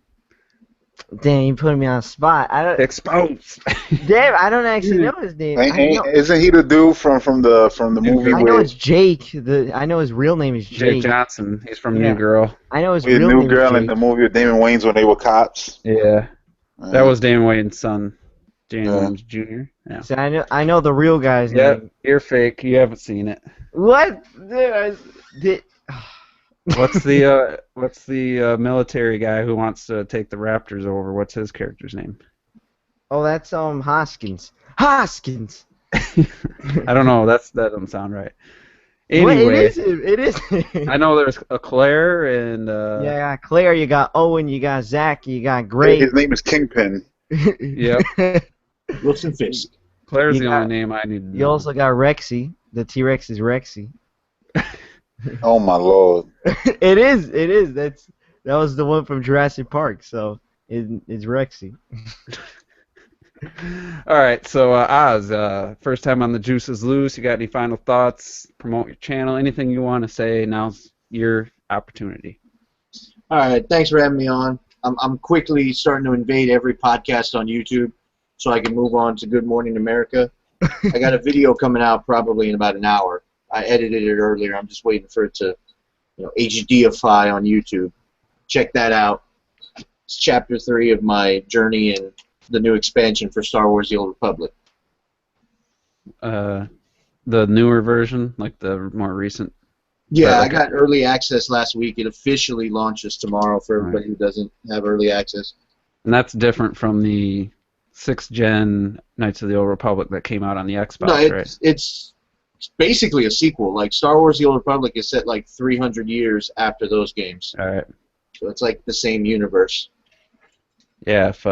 Damn, you putting me on the spot. I don't. Exposed. Damn, I don't actually know his name. Isn't he the dude from the New movie Girl. I know with it's Jake. I know his real name is Jake Jake. Johnson. He's from New Yeah. Girl. I know his with real New name is Girl and Jake. the movie with Damon Wayans when they were cops? Yeah, that was Damon Wayans' son, James Yeah. Wayans Jr. Yeah. So I know the real guy's Yep, name. you're fake. You haven't seen it. What? Did, What's the military guy who wants to take the Raptors over? What's his character's name? Oh, that's Hoskins. Hoskins. I don't know. That doesn't sound right. What? Anyway, It is. I know there's a Claire and Yeah, you got Claire, you got Owen, you got Zach, you got Gray. His name is Kingpin. Yep. Wilson Fisk. Claire's You the got- only name I need to You know. also got Rexy. The T-Rex is Rexy. Oh my lord. It is. That was the one from Jurassic Park. So it's Rexy. All right, so Oz, first time on the Juice is Loose. You got any final thoughts? Promote your channel. Anything you want to say? Now's your opportunity. All right, thanks for having me on. I'm quickly starting to invade every podcast on YouTube so I can move on to Good Morning America. I got a video coming out probably in about an hour. I edited it earlier. I'm just waiting for it to, HDify on YouTube. Check that out. It's chapter 3 of my journey in the new expansion for Star Wars: The Old Republic. The newer version, like the more recent. Yeah, Right, I got early access last week. It officially launches tomorrow for everybody who doesn't have early access. And that's different from the 6th gen Knights of the Old Republic that came out on the Xbox, No, right? it's basically a sequel. Like Star Wars: The Old Republic is set like 300 years after those games, All right. so it's like the same universe. Yeah, if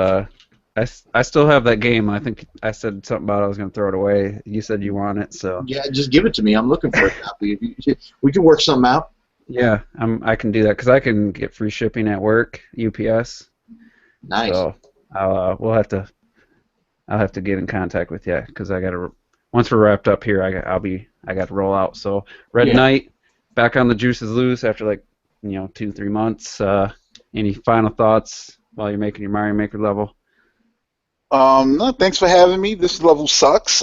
I still have that game. I think I said something about I was going to throw it away. You said you want it, so Yeah, just give it to me. I'm looking for a copy. We can work something out. yeah, I can do that because I can get free shipping at work, UPS. Nice. So I'll have to get in contact with you because I got to once we're wrapped up here, I got to roll out. So Red Yeah. Knight back on the Juices Loose after 2-3 months. Any final thoughts while you're making your Mario Maker level? No, thanks for having me. This level sucks.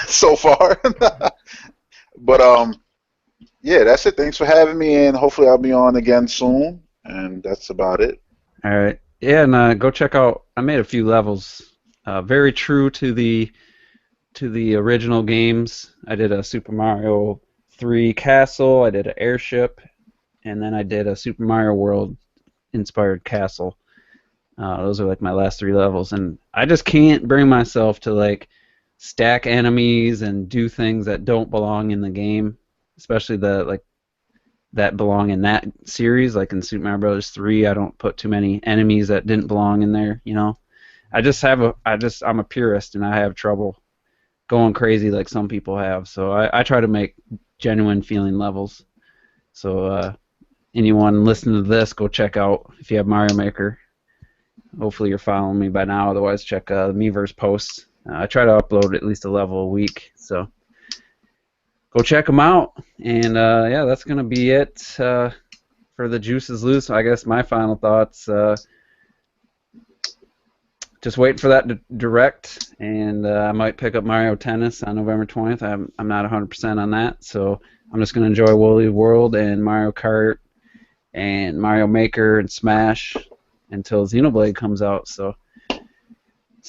So far. But yeah, that's it. Thanks for having me, and hopefully I'll be on again soon. And that's about it. All right. Yeah, and go check out. I made a few levels, very true to the original games. I did a Super Mario 3 castle. I did an airship, and then I did a Super Mario World inspired castle. Those are like my last 3 levels, and I just can't bring myself to stack enemies and do things that don't belong in the game, especially that belong in that series. Like in Super Mario Bros. 3, I don't put too many enemies that didn't belong in there. I'm a purist, and I have trouble going crazy like some people have. So I try to make genuine feeling levels. So anyone listening to this, go check out if you have Mario Maker. Hopefully you're following me by now. Otherwise, check the Miiverse posts. I try to upload at least a level a week. So go check them out. And yeah, that's going to be it for the Juices Loose. I guess my final thoughts, just waiting for that direct, and I might pick up Mario Tennis on November 20th. I'm not 100% on that, so I'm just going to enjoy Woolly World and Mario Kart and Mario Maker and Smash until Xenoblade comes out. So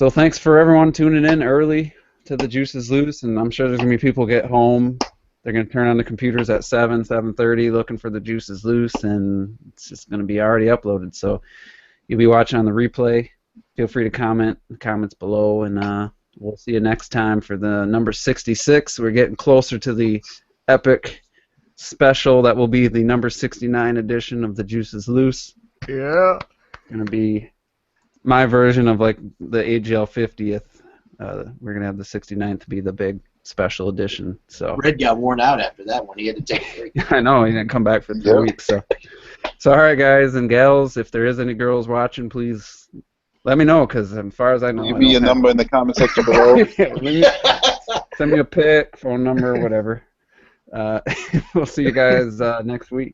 thanks for everyone tuning in early to the Juices Loose, and I'm sure there's gonna be people get home. They're gonna turn on the computers at 7:30, looking for the Juices Loose, and it's just gonna be already uploaded. So you'll be watching on the replay. Feel free to comment in the comments below, and we'll see you next time for the number 66. We're getting closer to the epic special that will be the number 69 edition of the Juices Loose. Yeah. Gonna be my version of like the AGL 50th. We're gonna have the 69th be the big special edition. So Red got worn out after that one. He had to take a break. I know he didn't come back for 3 Yep. weeks. So all right, guys and gals, if there is any girls watching, please let me know, because as far as I know, Leave I me don't your have- number in the comment section below. Send me a pic, phone number, whatever. We'll see you guys next week.